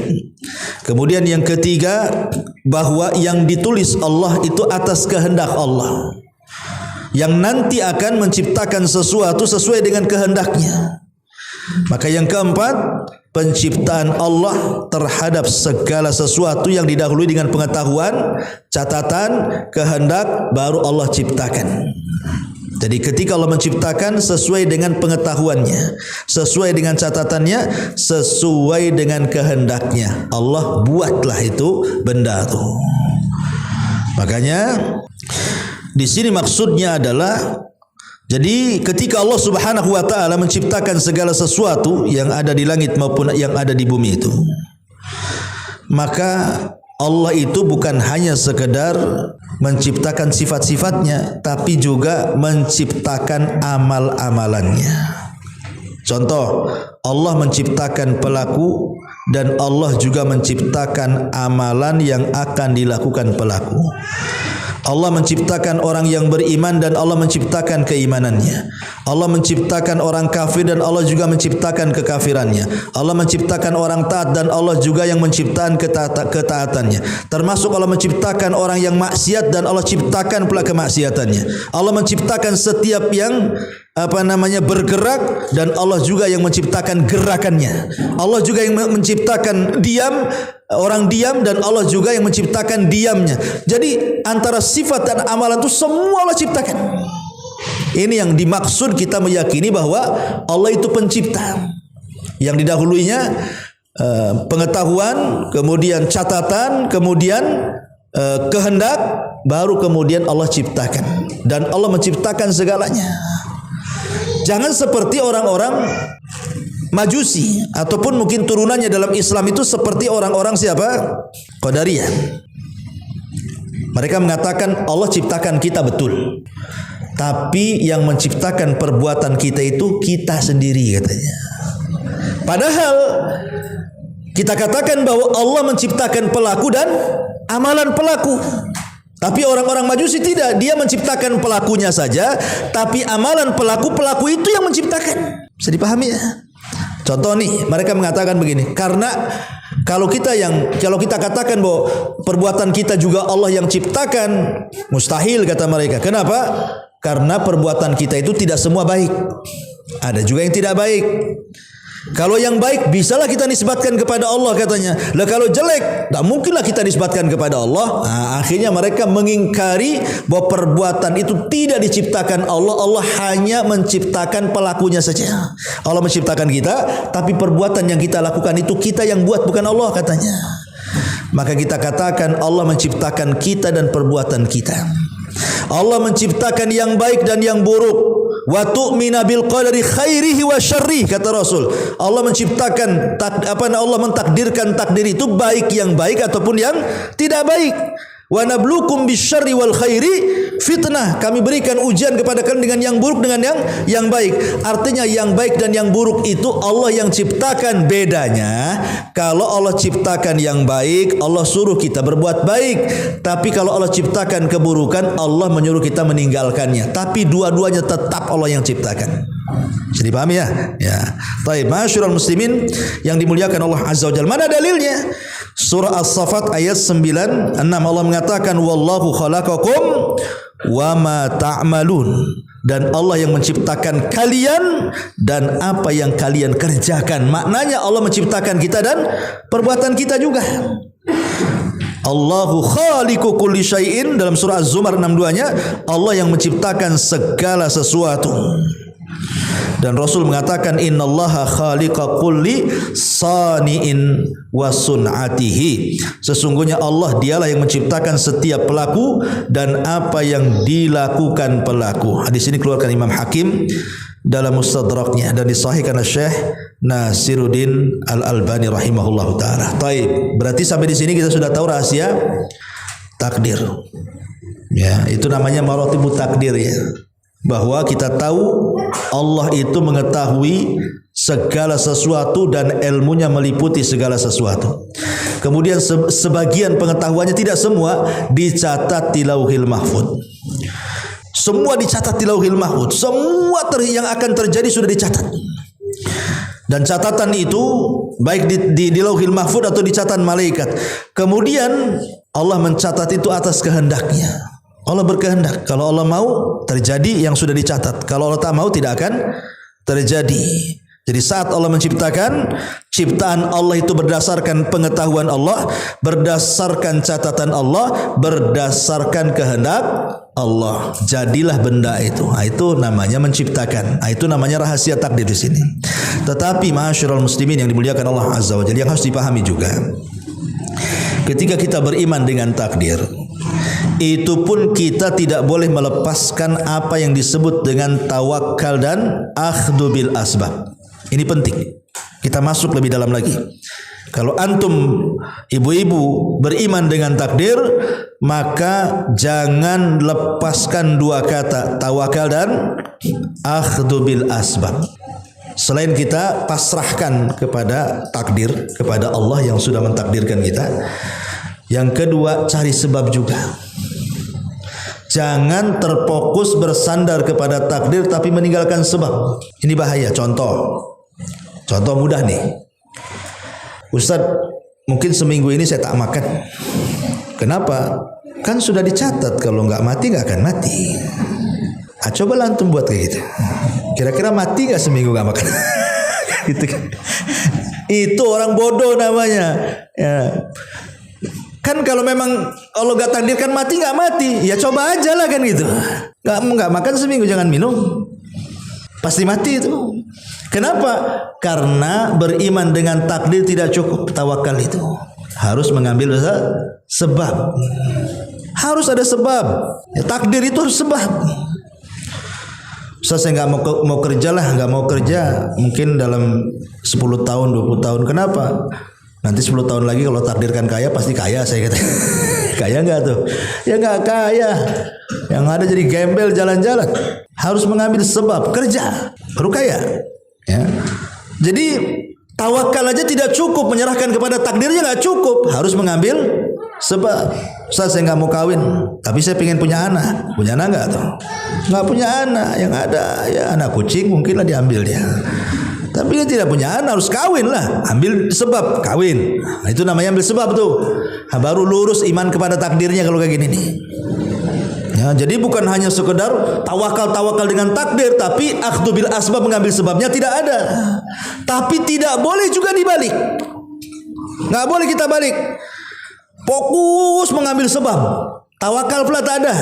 Kemudian yang ketiga, bahwa yang ditulis Allah itu atas kehendak Allah, yang nanti akan menciptakan sesuatu sesuai dengan kehendaknya. Maka yang keempat, penciptaan Allah terhadap segala sesuatu yang didahului dengan pengetahuan, catatan, kehendak, baru Allah ciptakan. Jadi ketika Allah menciptakan, sesuai dengan pengetahuannya, sesuai dengan catatannya, sesuai dengan kehendaknya, Allah buatlah itu benda itu. Makanya di sini maksudnya adalah, jadi ketika Allah Subhanahu wa taala menciptakan segala sesuatu yang ada di langit maupun yang ada di bumi itu, maka Allah itu bukan hanya sekedar menciptakan sifat-sifatnya, tapi juga menciptakan amal-amalannya. Contoh, Allah menciptakan pelaku dan Allah juga menciptakan amalan yang akan dilakukan pelaku. Allah menciptakan orang yang beriman dan Allah menciptakan keimanannya. Allah menciptakan orang kafir dan Allah juga menciptakan kekafirannya. Allah menciptakan orang taat dan Allah juga yang menciptakan ketaatannya. Termasuk Allah menciptakan orang yang maksiat dan Allah ciptakan pula kemaksiatannya. Allah menciptakan setiap yang bergerak dan Allah juga yang menciptakan gerakannya. Allah juga yang menciptakan orang diam dan Allah juga yang menciptakan diamnya. Jadi antara sifat dan amalan itu semua Allah ciptakan. Ini yang dimaksud kita meyakini bahwa Allah itu pencipta. Yang didahulunya pengetahuan, kemudian catatan, kemudian kehendak, baru kemudian Allah ciptakan. Dan Allah menciptakan segalanya. Jangan seperti orang-orang Majusi ataupun mungkin turunannya dalam Islam itu seperti orang-orang siapa? Qadariyah. Mereka mengatakan Allah ciptakan kita betul, tapi yang menciptakan perbuatan kita itu kita sendiri katanya. Padahal kita katakan bahwa Allah menciptakan pelaku dan amalan pelaku. Tapi orang-orang Majusi tidak, dia menciptakan pelakunya saja, tapi amalan pelaku itu yang menciptakan. Bisa dipahami ya? Contoh nih, mereka mengatakan begini, karena kalau kita katakan bahwa perbuatan kita juga Allah yang ciptakan, mustahil kata mereka. Kenapa? Karena perbuatan kita itu tidak semua baik. Ada juga yang tidak baik. Kalau yang baik bisalah kita nisbatkan kepada Allah katanya. Lah kalau jelek, tak mungkinlah kita nisbatkan kepada Allah. Nah, akhirnya mereka mengingkari bahwa perbuatan itu tidak diciptakan Allah. Allah hanya menciptakan pelakunya saja. Allah menciptakan kita, tapi perbuatan yang kita lakukan itu kita yang buat, bukan Allah katanya. Maka kita katakan Allah menciptakan kita dan perbuatan kita. Allah menciptakan yang baik dan yang buruk. Wa tu'mina bil qadari khairihi wa syarrihi, kata Rasul. Allah menciptakan Allah mentakdirkan takdir itu baik yang baik ataupun yang tidak baik. Wa nablukum bisyarri wal khairi fitnah. Kami berikan ujian kepada kalian dengan yang buruk dengan yang baik. Artinya yang baik dan yang buruk itu Allah yang ciptakan. Bedanya kalau Allah ciptakan yang baik, Allah suruh kita berbuat baik. Tapi kalau Allah ciptakan keburukan, Allah menyuruh kita meninggalkannya. Tapi dua-duanya tetap Allah yang ciptakan. Bisa dipahami ya? Ya. Baik, masyarul muslimin yang dimuliakan Allah Azza wa Jalla. Mana dalilnya? Surah As-Saffat ayat 96, Allah mengatakan wallahu khalaqakum wa ma ta'malun. Dan Allah yang menciptakan kalian dan apa yang kalian kerjakan. Maknanya Allah menciptakan kita dan perbuatan kita juga. Allahu khaliqu kulli syai'in, dalam surah Az-Zumar 62-nya, Allah yang menciptakan segala sesuatu. Dan Rasul mengatakan innallaha khaliqa kulli sani'in wa sun'atihi. Sesungguhnya Allah dialah yang menciptakan setiap pelaku dan apa yang dilakukan pelaku. Hadis ini keluarkan Imam Hakim dalam Mustadraknya dan disahihkan oleh Syekh Nasiruddin Al-Albani rahimahullahu taala. Baik, berarti sampai di sini kita sudah tahu rahasia takdir. Ya, itu namanya maratibut takdir ya. Bahwa kita tahu Allah itu mengetahui segala sesuatu dan ilmunya meliputi segala sesuatu. Kemudian sebagian pengetahuannya, tidak semua, dicatat di Lauhil Mahfuz. Semua dicatat di Lauhil Mahfuz. Semua yang akan terjadi sudah dicatat. Dan catatan itu baik di Lauhil Mahfuz atau di catatan malaikat. Kemudian Allah mencatat itu atas kehendaknya. Allah berkehendak. Kalau Allah mau, terjadi yang sudah dicatat. Kalau Allah tak mau, tidak akan terjadi. Jadi saat Allah menciptakan, ciptaan Allah itu berdasarkan pengetahuan Allah, berdasarkan catatan Allah, berdasarkan kehendak Allah. Jadilah benda itu. Nah, itu namanya menciptakan. Nah, itu namanya rahasia takdir di sini. Tetapi ma'asyiral muslimin yang dimuliakan Allah Azza wa Jalla, yang harus dipahami juga, ketika kita beriman dengan takdir, itu pun kita tidak boleh melepaskan apa yang disebut dengan tawakal dan akhdhu bil asbab. Ini penting. Kita masuk lebih dalam lagi. Kalau antum ibu-ibu beriman dengan takdir, maka jangan lepaskan dua kata, tawakal dan akhdhu bil asbab. Selain kita pasrahkan kepada takdir, kepada Allah yang sudah mentakdirkan kita, yang kedua cari sebab juga. Jangan terfokus bersandar kepada takdir tapi meninggalkan sebab. Ini bahaya. Contoh mudah nih. Ustaz, mungkin seminggu ini saya tak makan. Kenapa? Kan sudah dicatat kalau nggak mati nggak akan mati. Coba antum buat kayak gitu. Kira-kira mati nggak seminggu nggak makan? Gitu kan? Itu orang bodoh namanya. Ya. Kan kalau memang Allah gak takdirkan mati, gak mati. Ya coba aja lah kan gitu. Gak makan seminggu jangan minum. Pasti mati itu. Kenapa? Karena beriman dengan takdir tidak cukup. Tawakal itu harus mengambil sebab. Harus ada sebab. Ya, takdir itu harus sebab. Saya nggak mau kerja lah, nggak mau kerja mungkin dalam 10 tahun 20 tahun. Kenapa? Nanti 10 tahun lagi kalau takdirkan kaya pasti kaya, saya kata. Kaya nggak tuh? Ya nggak kaya. Yang ada jadi gembel jalan-jalan. Harus mengambil sebab kerja baru kaya. Ya. Jadi tawakal aja tidak cukup, menyerahkan kepada takdirnya nggak cukup, harus mengambil sebab. Saya nggak mau kawin, tapi saya pengen punya anak. Punya anak nggak tuh? Nggak punya anak, yang ada ya anak kucing mungkin lah diambil dia. Tapi dia tidak punya anak, harus kawin lah. Ambil sebab kawin. Nah, itu namanya ambil sebab tuh. Nah, baru lurus iman kepada takdirnya kalau kayak gini nih. Ya, jadi bukan hanya sekedar tawakal dengan takdir, tapi akhdhu bil asbab, mengambil sebabnya tidak ada. Tapi tidak boleh juga dibalik. Nggak boleh kita balik. Fokus mengambil sebab, tawakal pula tak ada,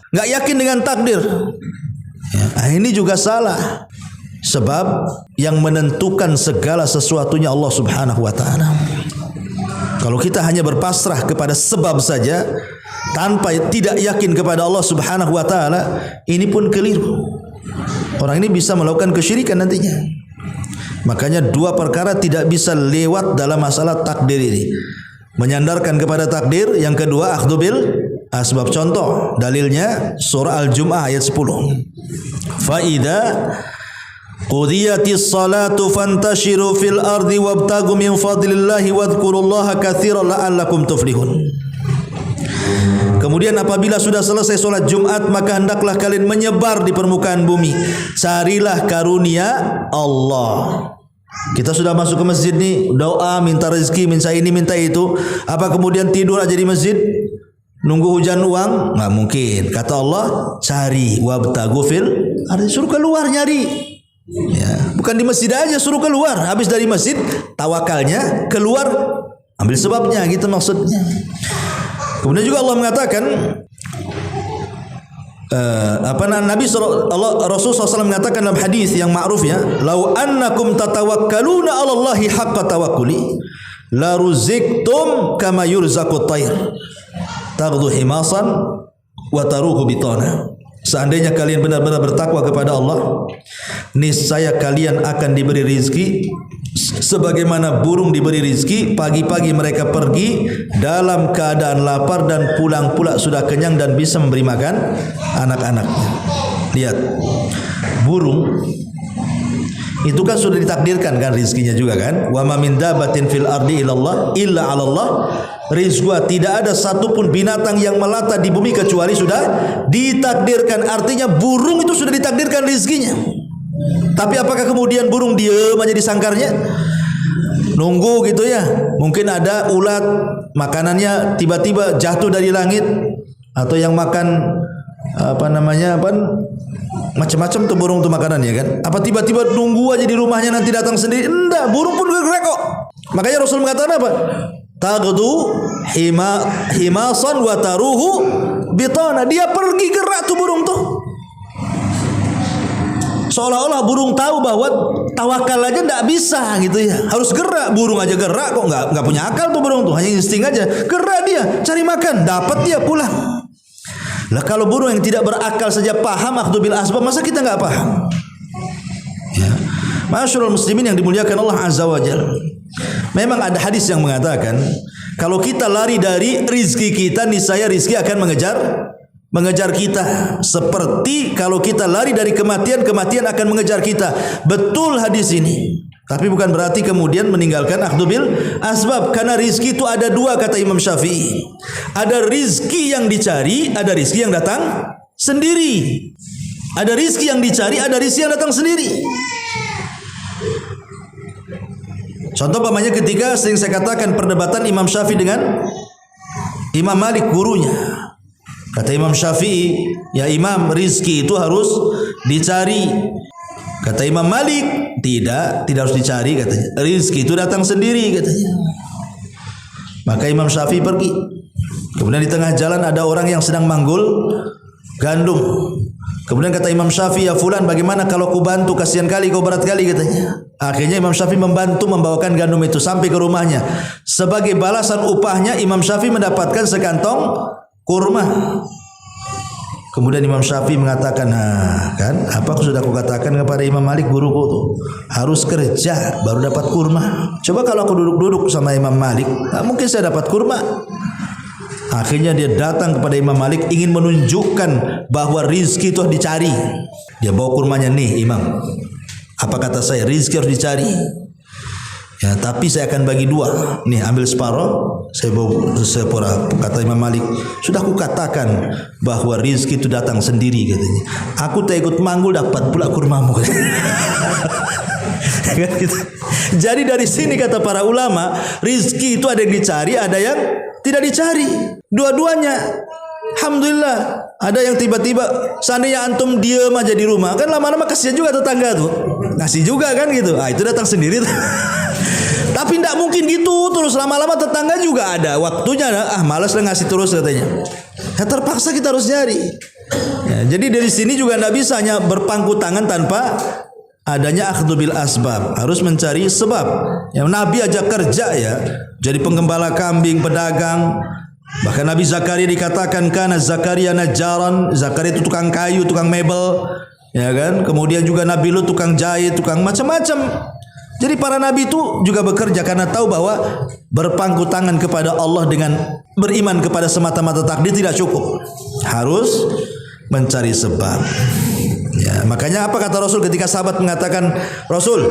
nggak yakin dengan takdir. Ya, ini juga salah. Sebab yang menentukan segala sesuatunya Allah Subhanahu wa taala. Kalau kita hanya berpasrah kepada sebab saja tanpa tidak yakin kepada Allah Subhanahu wa taala, ini pun keliru. Orang ini bisa melakukan kesyirikan nantinya. Makanya dua perkara tidak bisa lewat dalam masalah takdir ini. Menyandarkan kepada takdir, yang kedua akhdhu bil asbab. Contoh dalilnya surah Al-Jumu'ah ayat 10. Fa idza qudiyatis salatu fantashiru fil ardi wabtagu min fadlillahi wadhkurullaha katsiran la'allakum tuflihun. Kemudian apabila sudah selesai solat Jumat, maka hendaklah kalian menyebar di permukaan bumi, carilah karunia Allah. Kita sudah masuk ke masjid nih, doa, minta rezeki, minta ini, minta itu. Apa kemudian tidur aja di masjid, nunggu hujan uang? Nggak mungkin. Kata Allah, cari wabtagu fil ardi, suruh keluar nyari. Ya, bukan di masjid aja, suruh keluar. Habis dari masjid, tawakalnya keluar, ambil sebabnya, gitu maksudnya. Kemudian juga Allah mengatakan, Rasul SAW mengatakan dalam hadis yang ma'ruf ya, lau annakum tatawakkaluna 'ala Allahi haqqa tawakkuli la ruziktum kama yurzaqut tayr taghdu himasan wa taruhu bitana. Seandainya kalian benar-benar bertakwa kepada Allah, niscaya kalian akan diberi rizki sebagaimana burung diberi rizki. Pagi-pagi mereka pergi dalam keadaan lapar dan pulang pula sudah kenyang dan bisa memberi makan anak-anaknya. Lihat, burung itu kan sudah ditakdirkan kan rizkinya juga kan. Wa ma min dabatin fil ardi illallah illa 'ala Allah rizqa. Tidak ada satupun binatang yang melata di bumi kecuali sudah ditakdirkan. Artinya burung itu sudah ditakdirkan rizkinya. Tapi apakah kemudian burung diam aja di sangkarnya? Nunggu gitu ya. Mungkin ada ulat makanannya tiba-tiba jatuh dari langit, atau yang makan macam-macam tuh burung tuh makanannya kan. Apa tiba-tiba nunggu aja di rumahnya nanti datang sendiri? Enggak, burung pun gerak kok. Makanya Rasul mengatakan apa? Taghdu himasan wa taruhu bitana. Dia pergi gerak tuh burung tuh. Seolah-olah burung tahu bahwa tawakal aja tidak bisa gitu ya. Harus gerak, burung aja gerak kok nggak punya akal tuh burung tuh, hanya insting aja. Gerak dia, cari makan, dapat dia pulang. Lah kalau burung yang tidak berakal saja paham akhdhu bil asbab, masa kita nggak paham? Ya. Masyarul muslimin yang dimuliakan Allah Azza wa Jalla. Memang ada hadis yang mengatakan kalau kita lari dari rizki kita, niscaya rizki akan mengejar kita. Seperti kalau kita lari dari kematian, kematian akan mengejar kita. Betul hadis ini. Tapi bukan berarti kemudian meninggalkan akhdhu bil asbab. Karena rizki itu ada dua, kata Imam Syafi'i. Ada rizki yang dicari, ada rizki yang datang sendiri. Ada rizki yang dicari, ada rizki yang datang sendiri. Contoh pamannya ketika sering saya katakan perdebatan Imam Syafi'i dengan Imam Malik, gurunya. Kata Imam Syafi'i, ya Imam, rizki itu harus dicari. Kata Imam Malik, tidak harus dicari katanya. Rizki itu datang sendiri katanya. Maka Imam Syafi'i pergi. Kemudian di tengah jalan ada orang yang sedang manggul gandum. Kemudian kata Imam Syafi'i, ya fulan, bagaimana kalau ku bantu, kasihan kali kau, berat kali katanya. Akhirnya Imam Syafi'i membantu membawakan gandum itu sampai ke rumahnya. Sebagai balasan upahnya Imam Syafi'i mendapatkan sekantong kurma. Kemudian Imam Syafi'i mengatakan, nah kan, apa aku sudah kukatakan kepada Imam Malik guruku tuh, harus kerja baru dapat kurma. Coba kalau aku duduk-duduk sama Imam Malik, nah mungkin saya dapat kurma. Akhirnya dia datang kepada Imam Malik ingin menunjukkan bahwa rizki itu harus dicari. Dia bawa kurmanya, nih Imam, apa kata saya, rizki harus dicari. Ya, tapi saya akan bagi dua. Nih ambil separuh, saya bawa sepura. Kata Imam Malik, sudah kukatakan bahwa rizki itu datang sendiri katanya. Aku tak ikut manggul dapat pula kurmamu. Jadi dari sini kata para ulama, rizki itu ada yang dicari, ada yang tidak dicari. Dua-duanya. Alhamdulillah. Ada yang tiba-tiba, seandainya antum diam aja di rumah, kan lama-lama kasihan juga tetangga tuh. Ngasih juga kan gitu. Ah, itu datang sendiri tuh. Tapi tidak mungkin gitu terus, lama-lama tetangga juga ada waktunya, malas lah ngasih terus katanya. Ya, terpaksa kita harus nyari. Ya, jadi dari sini juga tidak bisa hanya berpangku tangan tanpa adanya akhdhu bil asbab, harus mencari sebab. Yang Nabi ajak kerja ya, jadi penggembala kambing, pedagang. Bahkan Nabi Zakaria dikatakan kana Zakaria najjaran, Zakaria itu tukang kayu, tukang mebel, ya kan? Kemudian juga Nabi Lut tukang jahit, tukang macam-macam. Jadi para nabi itu juga bekerja karena tahu bahwa berpangku tangan kepada Allah dengan beriman kepada semata-mata takdir tidak cukup. Harus mencari sebab. Ya, makanya apa kata Rasul ketika sahabat mengatakan, Rasul,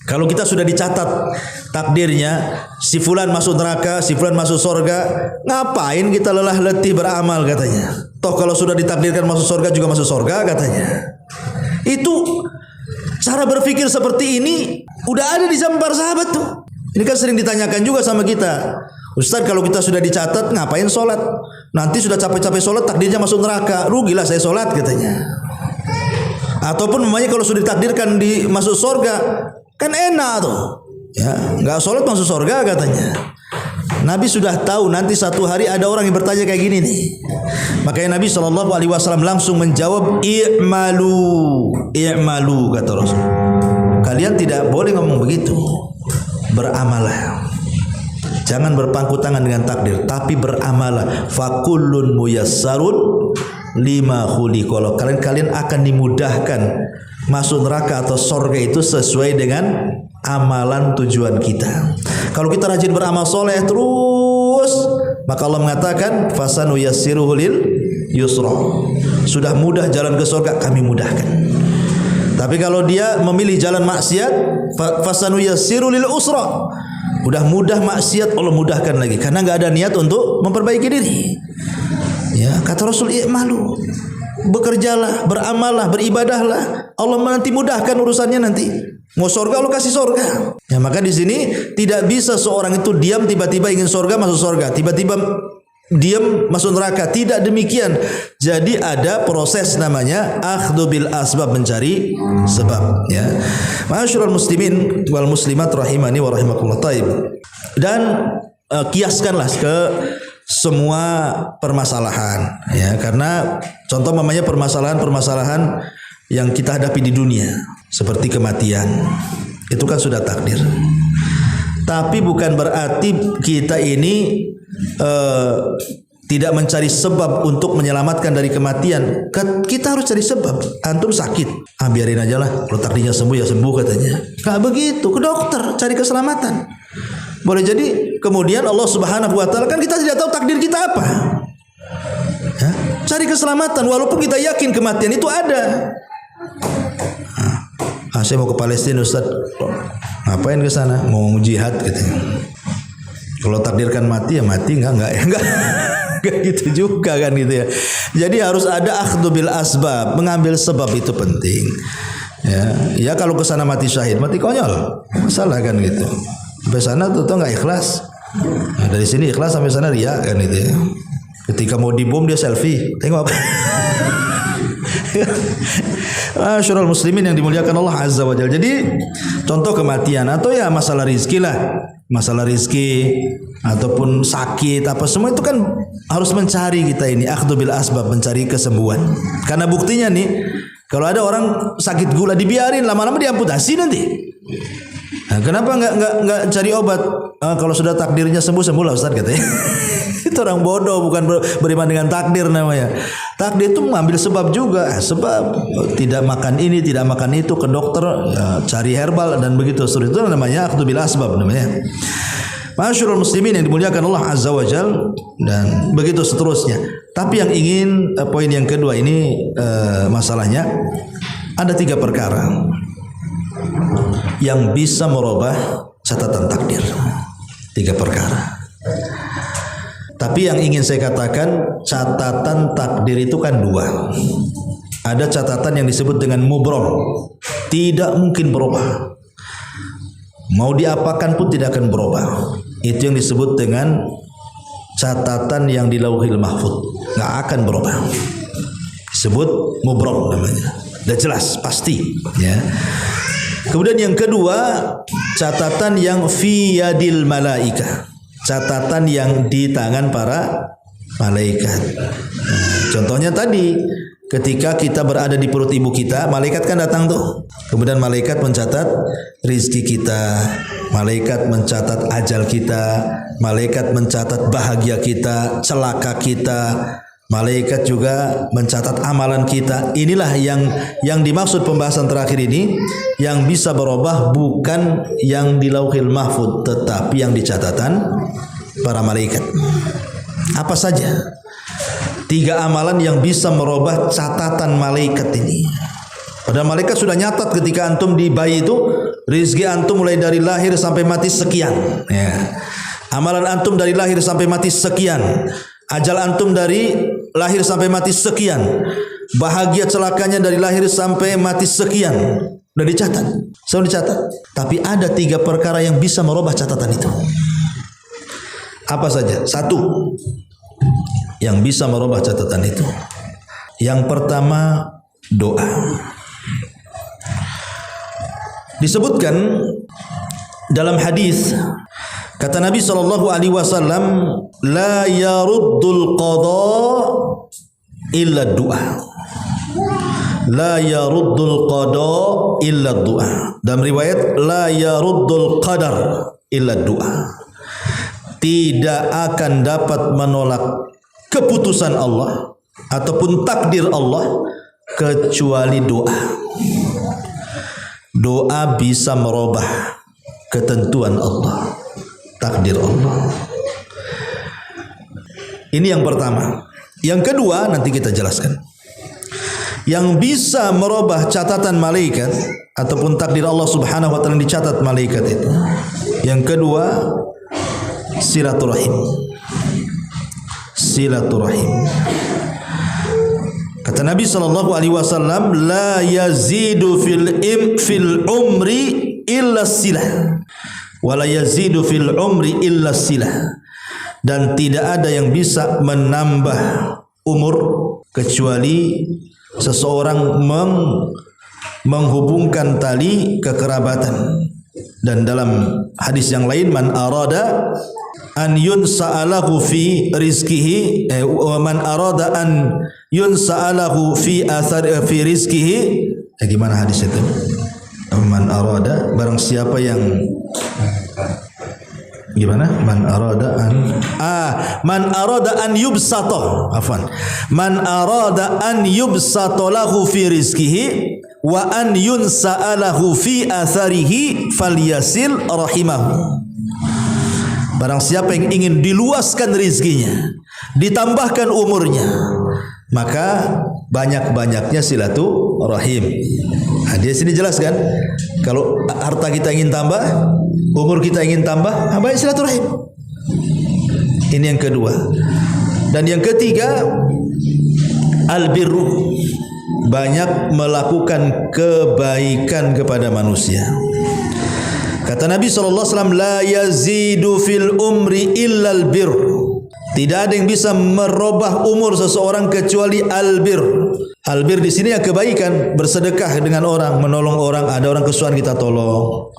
kalau kita sudah dicatat takdirnya, si fulan masuk neraka, si fulan masuk surga, ngapain kita lelah letih beramal katanya. Toh kalau sudah ditakdirkan masuk surga juga masuk surga katanya. Itu cara berpikir seperti ini udah ada di zaman para sahabat tuh. Ini kan sering ditanyakan juga sama kita, Ustaz, kalau kita sudah dicatat ngapain sholat? Nanti sudah capek-capek sholat takdirnya masuk neraka, rugilah saya sholat katanya. Ataupun memangnya kalau sudah ditakdirkan di masuk surga, kan enak tuh, ya nggak sholat masuk surga katanya. Nabi sudah tahu nanti satu hari ada orang yang bertanya kayak gini nih. Makanya Nabi SAW langsung menjawab, i'malu kata Rasul. Kalian tidak boleh ngomong begitu. Beramallah. Jangan berpangku tangan dengan takdir, tapi beramallah. Fakullun muyassarun lima khuliqa. Kalau kalian akan dimudahkan masuk neraka atau surga itu sesuai dengan amalan tujuan kita. Kalau kita rajin beramal soleh terus, maka Allah mengatakan fasanu yassiruhu lil yusra. Sudah mudah jalan ke surga, kami mudahkan. Tapi kalau dia memilih jalan maksiat, fasanu yassiru lil usra. Udah mudah maksiat, Allah mudahkan lagi karena enggak ada niat untuk memperbaiki diri. Ya, kata Rasul, i'malu. Bekerjalah, beramallah, beribadahlah. Allah nanti mudahkan urusannya nanti. Mau surga Allah kasih surga. Ya, maka di sini tidak bisa seorang itu diam tiba-tiba ingin surga masuk surga, tiba-tiba diam masuk neraka. Tidak demikian. Jadi ada proses namanya akhdhu bil asbab, mencari sebab. Ya, ma'asyiral muslimin wal muslimat rahimani wa rahimakumullah. Taib. Dan kiaskanlah ke semua permasalahan. Ya, karena contoh mamanya permasalahan-permasalahan yang kita hadapi di dunia, seperti kematian, itu kan sudah takdir. Tapi bukan berarti kita ini tidak mencari sebab untuk menyelamatkan dari kematian. Kita harus cari sebab. Antum sakit, biarin aja lah, kalau takdirnya sembuh ya sembuh katanya. Nggak begitu, ke dokter cari keselamatan. Boleh jadi kemudian Allah Subhanahu wa taala, kan kita tidak tahu takdir kita apa. Ya, cari keselamatan walaupun kita yakin kematian itu ada. Saya mau ke Palestina Ustaz. Ngapain ke sana? Mau jihad katanya. Kalau takdirkan mati ya mati, enggak gitu juga kan gitu ya. Jadi harus ada akhdhu bil asbab, mengambil sebab itu penting. Ya kalau ke sana mati syahid, mati konyol. Masalah kan gitu. Sampai sana tuh enggak ikhlas. Nah, dari sini ikhlas sampai sana riya kan gitu ya. Ketika mau dibom dia selfie. Tengok apa? Masyarul muslimin yang dimuliakan Allah Azza wa Jalla. Jadi contoh kematian atau ya masalah rizki lah. masalah rizki ataupun sakit apa semua itu kan harus mencari kita ini akhdhu bil asbab, mencari kesembuhan. Karena buktinya nih, kalau ada orang sakit gula dibiarin, lama-lama diamputasi nanti. Nah, kenapa nggak cari obat? Kalau sudah takdirnya sembuh lah Ustaz katanya. Itu orang bodoh, bukan beriman dengan takdir namanya. Takdir itu mengambil sebab juga, sebab tidak makan ini, tidak makan itu, ke dokter, cari herbal dan begitu seterusnya. Itu namanya akhdhu bil asbab namanya. Masyarul muslimin yang dimuliakan Allah Azza wa Jal, dan begitu seterusnya. Tapi yang ingin poin yang kedua ini masalahnya ada 3 perkara yang bisa merubah catatan takdir. 3 perkara. Tapi yang ingin saya katakan, catatan takdir itu kan 2. Ada catatan yang disebut dengan mubrom, tidak mungkin berubah. Mau diapakan pun tidak akan berubah. Itu yang disebut dengan catatan yang di Lauhil Mahfuz, nggak akan berubah. Disebut mubrom namanya. Udah jelas, pasti. Ya. Kemudian yang kedua, catatan yang fi yadil malaika, catatan yang di tangan para malaikat. Contohnya tadi, ketika kita berada di perut ibu kita, malaikat kan datang tuh. Kemudian malaikat mencatat rizki kita, malaikat mencatat ajal kita, malaikat mencatat bahagia kita, celaka kita, malaikat juga mencatat amalan kita. Inilah yang dimaksud pembahasan terakhir ini, yang bisa berubah bukan yang di Lauhil Mahfuz, tetapi yang di catatan para malaikat. Apa saja 3 amalan yang bisa merubah catatan malaikat ini? Padahal malaikat sudah nyatat ketika antum di bayi itu, rizki antum mulai dari lahir sampai mati sekian. Ya. Amalan antum dari lahir sampai mati sekian. Ajal antum dari lahir sampai mati sekian. Bahagia celakanya dari lahir sampai mati sekian. Udah dicatat. Sudah dicatat. Tapi ada 3 perkara yang bisa merubah catatan itu. Apa saja? 1 yang bisa merubah catatan itu. Yang pertama, doa. Disebutkan dalam hadis, kata Nabi SAW, la yaruddul qada illa du'a. La yaruddul qada illa du'a. Dalam riwayat, la yaruddul qadar illa du'a. Tidak akan dapat menolak keputusan Allah ataupun takdir Allah kecuali doa. Doa bisa merubah ketentuan Allah, takdir Allah. Ini yang pertama. Yang kedua nanti kita jelaskan. Yang bisa merubah catatan malaikat ataupun takdir Allah Subhanahu wa taala yang dicatat malaikat itu. Yang kedua, silaturahim. Silaturahim. Kata Nabi SAW, la yazidu fil umri illa silah, wa la yazidu fil umri illa silah. Dan tidak ada yang bisa menambah umur kecuali seseorang menghubungkan tali kekerabatan. Dan dalam hadis yang lain, man arada an yunsa'alahu fi rizkihi wa man arada an yunsa'alahu fi athar fi rizkihi. Gimana hadis itu? Man arada, barang siapa yang gimana? Man arada an yubsata, afwan. Man arada an yubsata lahu fi rizkihi wa an yunsa'alahu fi atharihi falyasil rahimahu. Barang siapa yang ingin diluaskan rizkinya, ditambahkan umurnya, maka banyak-banyaknya silaturahim. Nah, di sini jelaskan, kalau harta kita ingin tambah, umur kita ingin tambah, banyak silaturahim. Ini yang kedua. Dan yang ketiga, albirru, banyak melakukan kebaikan kepada manusia. Kata Nabi SAW, la yazidu fil umri illal bir. Tidak ada yang bisa merubah umur seseorang kecuali albir. Albir di sini ya kebaikan, bersedekah dengan orang, menolong orang. Ada orang kesusahan kita tolong.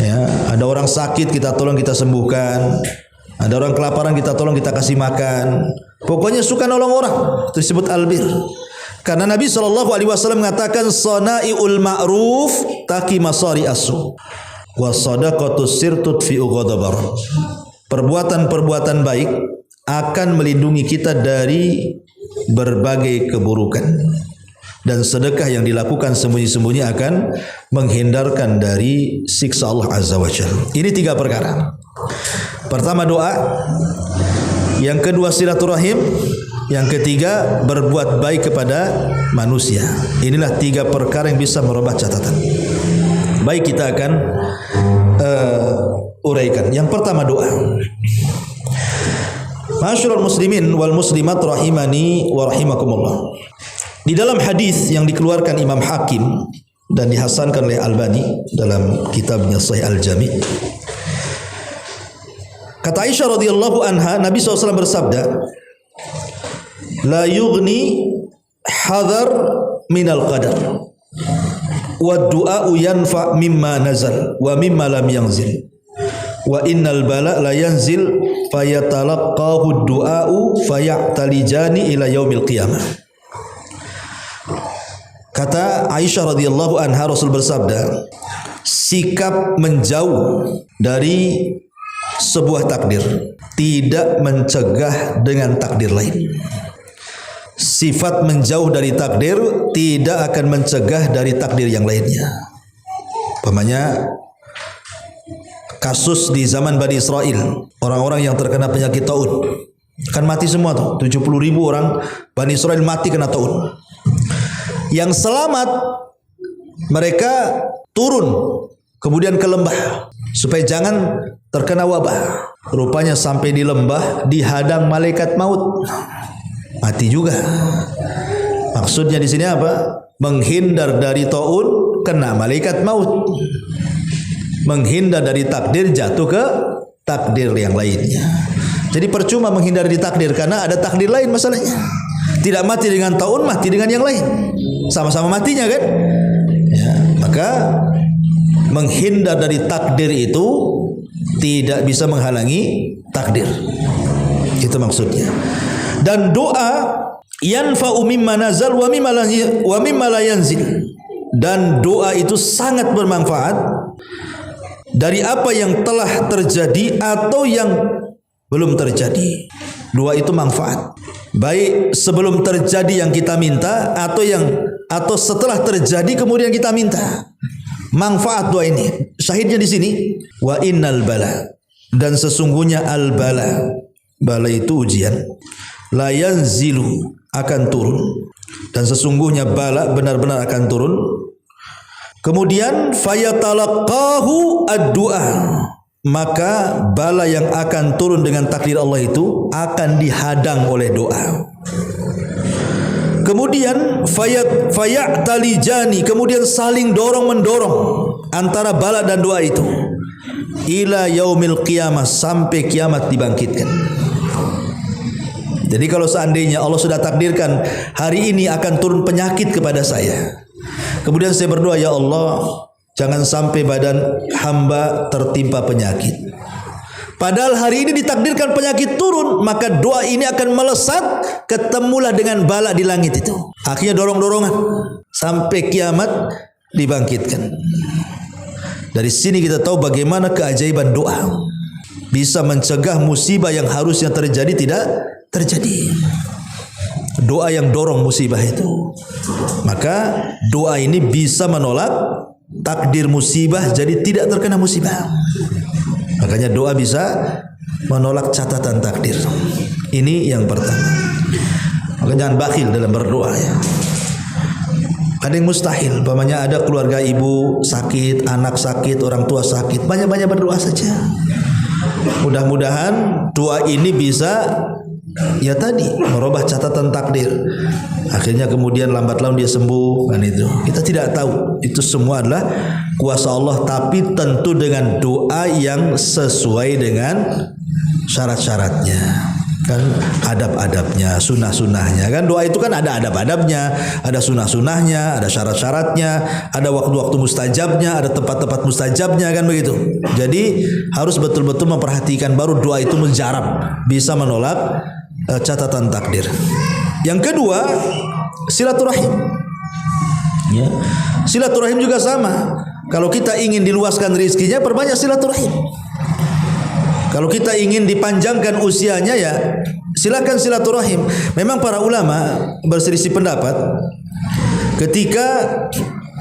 Ya, ada orang sakit kita tolong, kita sembuhkan. Ada orang kelaparan kita tolong, kita kasih makan. Pokoknya suka nolong orang. Itu disebut albir. Karena Nabi SAW mengatakan sana'iul ma'ruf taqi masari asu wa sadaqatus sir tudfi'u ghadabar. Perbuatan-perbuatan baik akan melindungi kita dari berbagai keburukan, dan sedekah yang dilakukan sembunyi-sembunyi akan menghindarkan dari siksa Allah Azza wa Jalla. Ini 3 perkara. Pertama doa, yang kedua silaturahim, yang ketiga berbuat baik kepada manusia. Inilah 3 perkara yang bisa merubah catatan. Baik, kita akan uraikan. Yang pertama doa. Ma'asyiral muslimin wal muslimat rahimani wa rahimakumullah. Di dalam hadis yang dikeluarkan Imam Hakim dan dihasankan oleh Albani dalam kitabnya Sahih Al-Jami', kata Aisyah radhiyallahu anha, Nabi SAW bersabda, la yughni hadar minal qadar wa du'a'u yanfa' mimma nazal wa mimma lam yanzil wa innal bala la yanzil fayatalaqahu du'a'u faya'talijani ila yaumil qiyamah. Kata Aisyah radhiyallahu anha, Rasul bersabda, sikap menjauh dari sebuah takdir tidak mencegah dengan takdir lain. Sifat menjauh dari takdir tidak akan mencegah dari takdir yang lainnya. Umpamanya kasus di zaman Bani Israel, orang-orang yang terkena penyakit taun kan mati semua tuh. 70.000 orang Bani Israel mati kena taun. Yang selamat mereka turun kemudian ke lembah supaya jangan terkena wabah. Rupanya sampai di lembah dihadang malaikat maut, mati juga. Maksudnya di sini apa? Menghindar dari taun, kena malaikat maut. Menghindar dari takdir, jatuh ke takdir yang lainnya. Jadi percuma menghindar dari takdir karena ada takdir lain masalahnya. Tidak mati dengan taun, mati dengan yang lain. Sama-sama matinya kan? Ya, maka menghindar dari takdir itu tidak bisa menghalangi takdir. Itu maksudnya. Dan doa yanfa'u mimma nazal wa mimma la yanzil. Dan doa itu sangat bermanfaat dari apa yang telah terjadi atau yang belum terjadi. Doa itu manfaat. Baik sebelum terjadi yang kita minta atau setelah terjadi kemudian kita minta. Manfaat doa ini. Syahidnya di sini, wa innal bala, dan sesungguhnya al bala. Bala itu ujian. La yanzilu, akan turun. Dan sesungguhnya bala benar-benar akan turun. Kemudian fayatalaqahu ad-du'a, maka bala yang akan turun dengan takdir Allah itu akan dihadang oleh doa. Kemudian faya'talijani, kemudian saling dorong-mendorong antara bala dan doa itu ila yaumil qiyamah, sampai kiamat dibangkitkan. Jadi kalau seandainya Allah sudah takdirkan hari ini akan turun penyakit kepada saya, kemudian saya berdoa, ya Allah, jangan sampai badan hamba tertimpa penyakit. Padahal hari ini ditakdirkan penyakit turun, maka doa ini akan melesat, ketemulah dengan bala di langit itu. Akhirnya dorong-dorongan sampai kiamat dibangkitkan. Dari sini kita tahu bagaimana keajaiban doa. Bisa mencegah musibah yang harusnya terjadi tidak terjadi. Doa yang dorong musibah itu. Maka doa ini bisa menolak takdir musibah, jadi tidak terkena musibah. Makanya doa bisa menolak catatan takdir. Ini yang pertama. Maka jangan bakhil dalam berdoa ya. Ada yang mustahil, umpamanya ada keluarga ibu sakit, anak sakit, orang tua sakit, banyak-banyak berdoa saja. Mudah-mudahan doa ini bisa ya tadi merubah catatan takdir. Akhirnya kemudian lambat laun dia sembuh, kan itu. Kita tidak tahu. Itu semua adalah kuasa Allah, tapi tentu dengan doa yang sesuai dengan syarat-syaratnya. kan adab-adabnya, sunnah-sunnahnya. Kan doa itu kan ada adab-adabnya, ada sunnah-sunnahnya, ada syarat-syaratnya, ada waktu-waktu mustajabnya, ada tempat-tempat mustajabnya, kan begitu. Jadi harus betul-betul memperhatikan, baru doa itu mujarab, bisa menolak catatan takdir. Yang kedua, silaturahim. Ya. Silaturahim juga sama. Kalau kita ingin diluaskan rezekinya, perbanyak silaturahim. Kalau kita ingin dipanjangkan usianya, ya silakan silaturahim. Memang para ulama berselisih pendapat ketika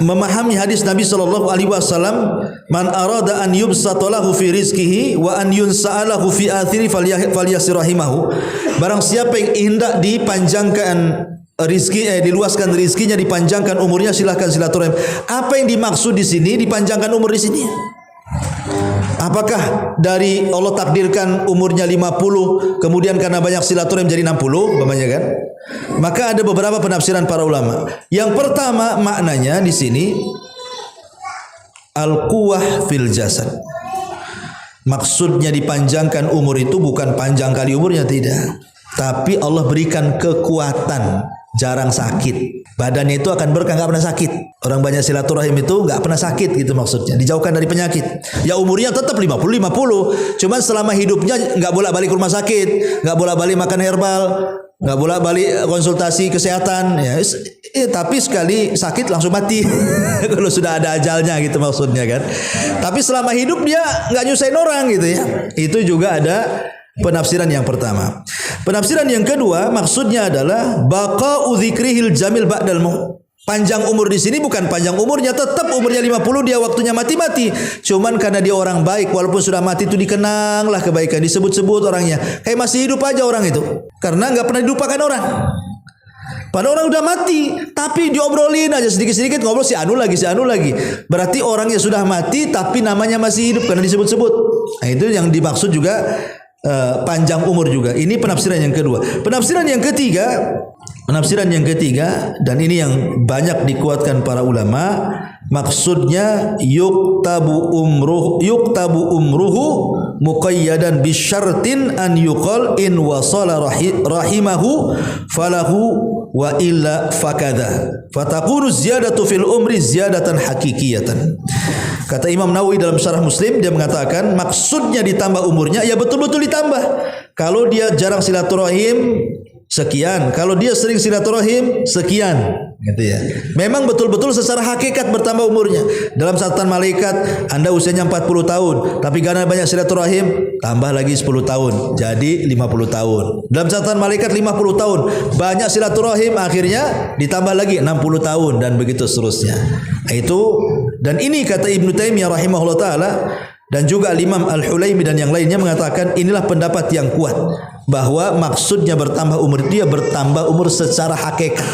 memahami hadis Nabi sallallahu alaihi wasallam, man arada an yubsata lahu fi rizqihi wa an yunsa'alahu fi athiri falyasirahimahu. Barang siapa yang hendak dipanjangkan rizki, diluaskan rizkinya, dipanjangkan umurnya, silahkan silaturahim. Apa yang dimaksud di sini dipanjangkan umur di sini? Apakah dari Allah takdirkan umurnya 50, kemudian karena banyak silaturahim jadi 60, umpamanya kan? Maka ada beberapa penafsiran para ulama. Yang pertama, maknanya di sini al-quwwah fil jasad. Maksudnya dipanjangkan umur itu bukan panjang kali umurnya, tidak. Tapi Allah berikan kekuatan, jarang sakit. Badannya itu akan berkah, nggak pernah sakit. Orang banyak silaturahim itu nggak pernah sakit, gitu maksudnya. Dijauhkan dari penyakit. Ya umurnya tetap 50. Cuman selama hidupnya nggak bolak-balik ke rumah sakit, nggak bolak-balik makan herbal, nggak bolak-balik konsultasi kesehatan. Ya, tapi sekali sakit langsung mati. Kalau sudah ada ajalnya, gitu maksudnya kan. Tapi selama hidup dia nggak nyusahin orang, gitu ya. Itu juga ada penafsiran yang pertama. Penafsiran yang kedua, maksudnya adalah baqa'u dzikrihil jamil ba'dal maut. Panjang umur di sini bukan panjang umurnya, tetap umurnya 50, dia waktunya mati-mati. Cuman karena dia orang baik, walaupun sudah mati itu dikenanglah kebaikan, disebut-sebut orangnya. Kayak masih hidup aja orang itu. Karena enggak pernah dilupakan orang. Padahal orang udah mati, tapi diobrolin aja sedikit-sedikit, ngobrol si anu lagi. Berarti orangnya sudah mati tapi namanya masih hidup karena disebut-sebut. Nah, itu yang dimaksud juga panjang umur juga. Ini penafsiran yang kedua. Penafsiran yang ketiga, dan ini yang banyak dikuatkan para ulama, maksudnya yuktabu umruhu muqayyadan bisyartin an yuqal in wasala rahimahu falahu wa illa fakadha fatakunu ziyadatu fil umri ziyadatan hakikiyatan. Kata Imam Nawawi dalam Syarah Muslim, dia mengatakan maksudnya ditambah umurnya, ya betul-betul ditambah. Kalau dia jarang silaturahim, sekian. Kalau dia sering silaturahim, sekian. Gitu ya. Memang betul-betul secara hakikat bertambah umurnya. Dalam catatan malaikat, Anda usianya 40 tahun, tapi karena banyak silaturahim, tambah lagi 10 tahun, jadi 50 tahun. Dalam catatan malaikat 50 tahun, banyak silaturahim, akhirnya ditambah lagi 60 tahun, dan begitu seterusnya. Itu, dan ini kata Ibnu Taimiyah rahimahullah ta'ala, dan juga Imam Al-Hulaimi dan yang lainnya mengatakan inilah pendapat yang kuat, bahwa maksudnya bertambah umur dia bertambah umur secara hakikat.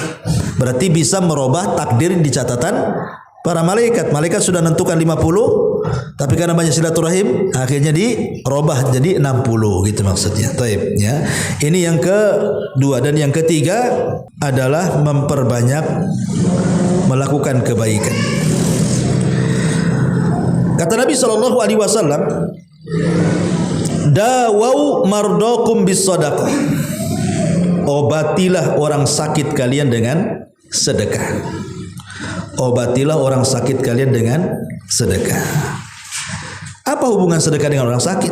Berarti bisa merubah takdir di catatan para malaikat. Malaikat sudah menentukan 50, tapi karena banyak silaturahim akhirnya dirubah jadi 60, gitu maksudnya. Taib, ya. Ini yang kedua. Dan yang ketiga adalah memperbanyak melakukan kebaikan. Kata Nabi sallallahu alaihi wasallam, dawau mardakum bis sadaqah. Obatilah orang sakit kalian dengan sedekah. Obatilah orang sakit kalian dengan sedekah. Apa hubungan sedekah dengan orang sakit?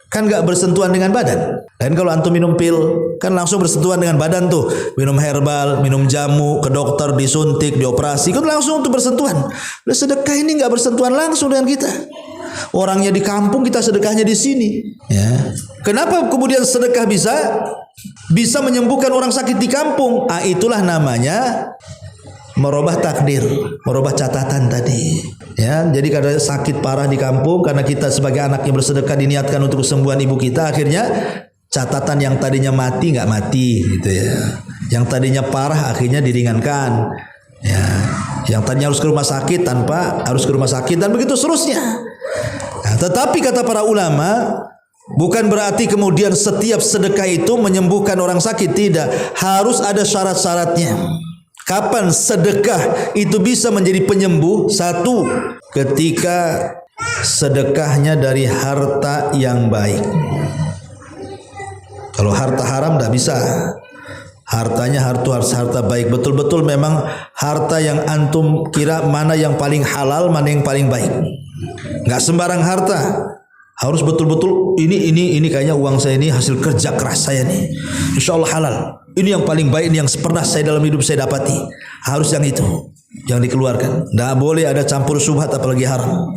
Kan enggak bersentuhan dengan badan. Dan kalau antum minum pil, kan langsung bersentuhan dengan badan tuh. Minum herbal, minum jamu, ke dokter, disuntik, dioperasi, kan langsung untuk bersentuhan. Sedekah ini enggak bersentuhan langsung dengan kita. Orangnya di kampung, kita sedekahnya di sini. Ya. Kenapa kemudian sedekah bisa menyembuhkan orang sakit di kampung? Itulah namanya merubah takdir, merubah catatan tadi. Ya, jadi kalau sakit parah di kampung, karena kita sebagai anak yang bersedekah diniatkan untuk kesembuhan ibu kita, akhirnya catatan yang tadinya mati nggak mati, gitu ya. Yang tadinya parah akhirnya diringankan. Ya, yang tadinya harus ke rumah sakit tanpa harus ke rumah sakit, dan begitu seterusnya. Nah, tetapi kata para ulama, bukan berarti kemudian setiap sedekah itu menyembuhkan orang sakit, tidak. Harus ada syarat-syaratnya. Kapan sedekah itu bisa menjadi penyembuh? Satu, ketika sedekahnya dari harta yang baik. Kalau harta haram tidak bisa. Hartanya harus harta baik, betul-betul memang harta yang antum kira mana yang paling halal, mana yang paling baik. Nggak sembarang harta, harus betul-betul ini kayaknya uang saya ini hasil kerja keras saya nih, insya Allah halal. Ini yang paling baik, ini yang pernah saya dalam hidup saya dapati. Harus yang itu yang dikeluarkan. Nggak boleh ada campur subhat apalagi haram.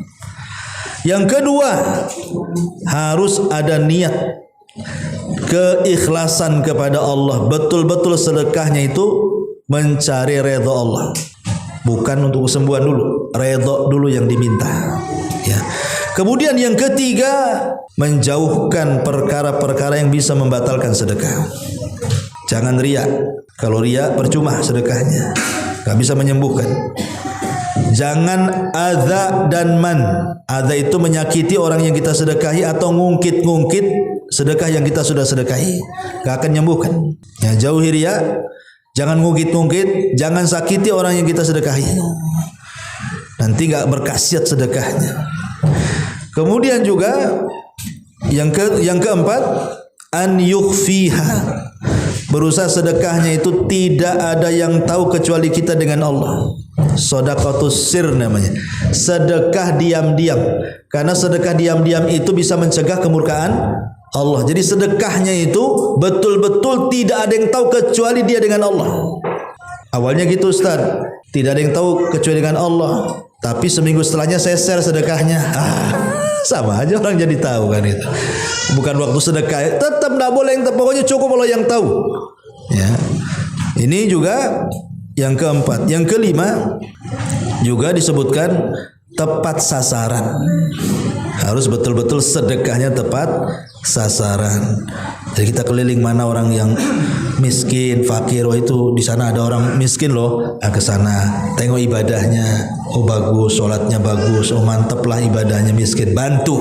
Yang kedua, harus ada niat, keikhlasan kepada Allah. Betul-betul sedekahnya itu mencari redha Allah, bukan untuk kesembuhan dulu, redha dulu yang diminta. Ya. Kemudian yang ketiga, menjauhkan perkara-perkara yang bisa membatalkan sedekah. Jangan riya. Kalau riya percuma sedekahnya, nggak bisa menyembuhkan. Jangan adza dan man. Adza itu menyakiti orang yang kita sedekahi atau ngungkit-ngungkit sedekah yang kita sudah sedekahi, gak akan menyembuhkan. Ya, jauhi riya, jangan ngungkit-ngungkit, jangan sakiti orang yang kita sedekahi. Nanti gak berkhasiat sedekahnya. Kemudian juga yang keempat, an yukhfiha. Berusaha sedekahnya itu tidak ada yang tahu kecuali kita dengan Allah. Sedekatus sir namanya. Sedekah diam-diam. Karena sedekah diam-diam itu bisa mencegah kemurkaan Allah. Jadi sedekahnya itu betul-betul tidak ada yang tahu kecuali dia dengan Allah. Awalnya gitu Ustaz, tidak ada yang tahu kecuali dengan Allah. Tapi seminggu setelahnya saya share sedekahnya. Sama aja orang jadi tahu kan itu. Bukan waktu sedekah, tetap tidak boleh yang tahu, pokoknya cukup Allah yang tahu. Ya. Ini juga yang keempat. Yang kelima juga disebutkan tepat sasaran. Harus betul-betul sedekahnya tepat sasaran. Jadi kita keliling mana orang yang miskin, fakir, oh itu di sana ada orang miskin loh, ke sana tengok ibadahnya, oh bagus, sholatnya bagus, oh mantep lah ibadahnya, miskin, bantu.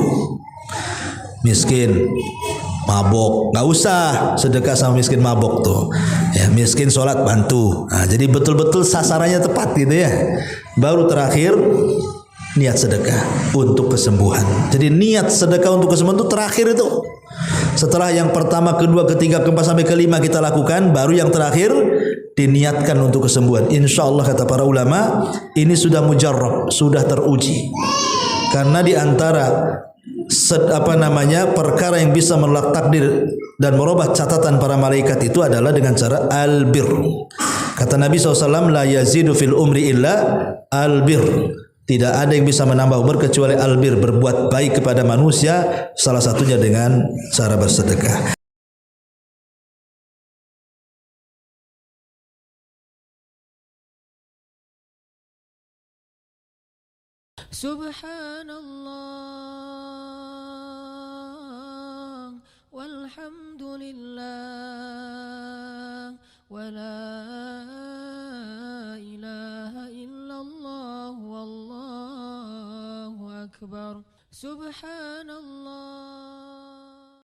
Miskin mabok, nggak usah sedekah sama miskin mabok tuh. Ya, miskin sholat bantu. Nah, jadi betul-betul sasarannya tepat gitu ya. Baru terakhir niat sedekah untuk kesembuhan. Jadi niat sedekah untuk kesembuhan itu terakhir itu. Setelah yang pertama, kedua, ketiga, keempat sampai kelima kita lakukan, baru yang terakhir diniatkan untuk kesembuhan. Insya Allah kata para ulama ini sudah mujarrab, sudah teruji. Karena di antara perkara yang bisa menolak takdir dan merubah catatan para malaikat itu adalah dengan cara albir. Kata Nabi SAW, la yazidu fil umri illa albir. Tidak ada yang bisa menambah umur kecuali albir, berbuat baik kepada manusia, salah satunya dengan cara bersedekah. Subhanallah walhamdulillah wala ilaha illallah wallahu akbar. Subhanallah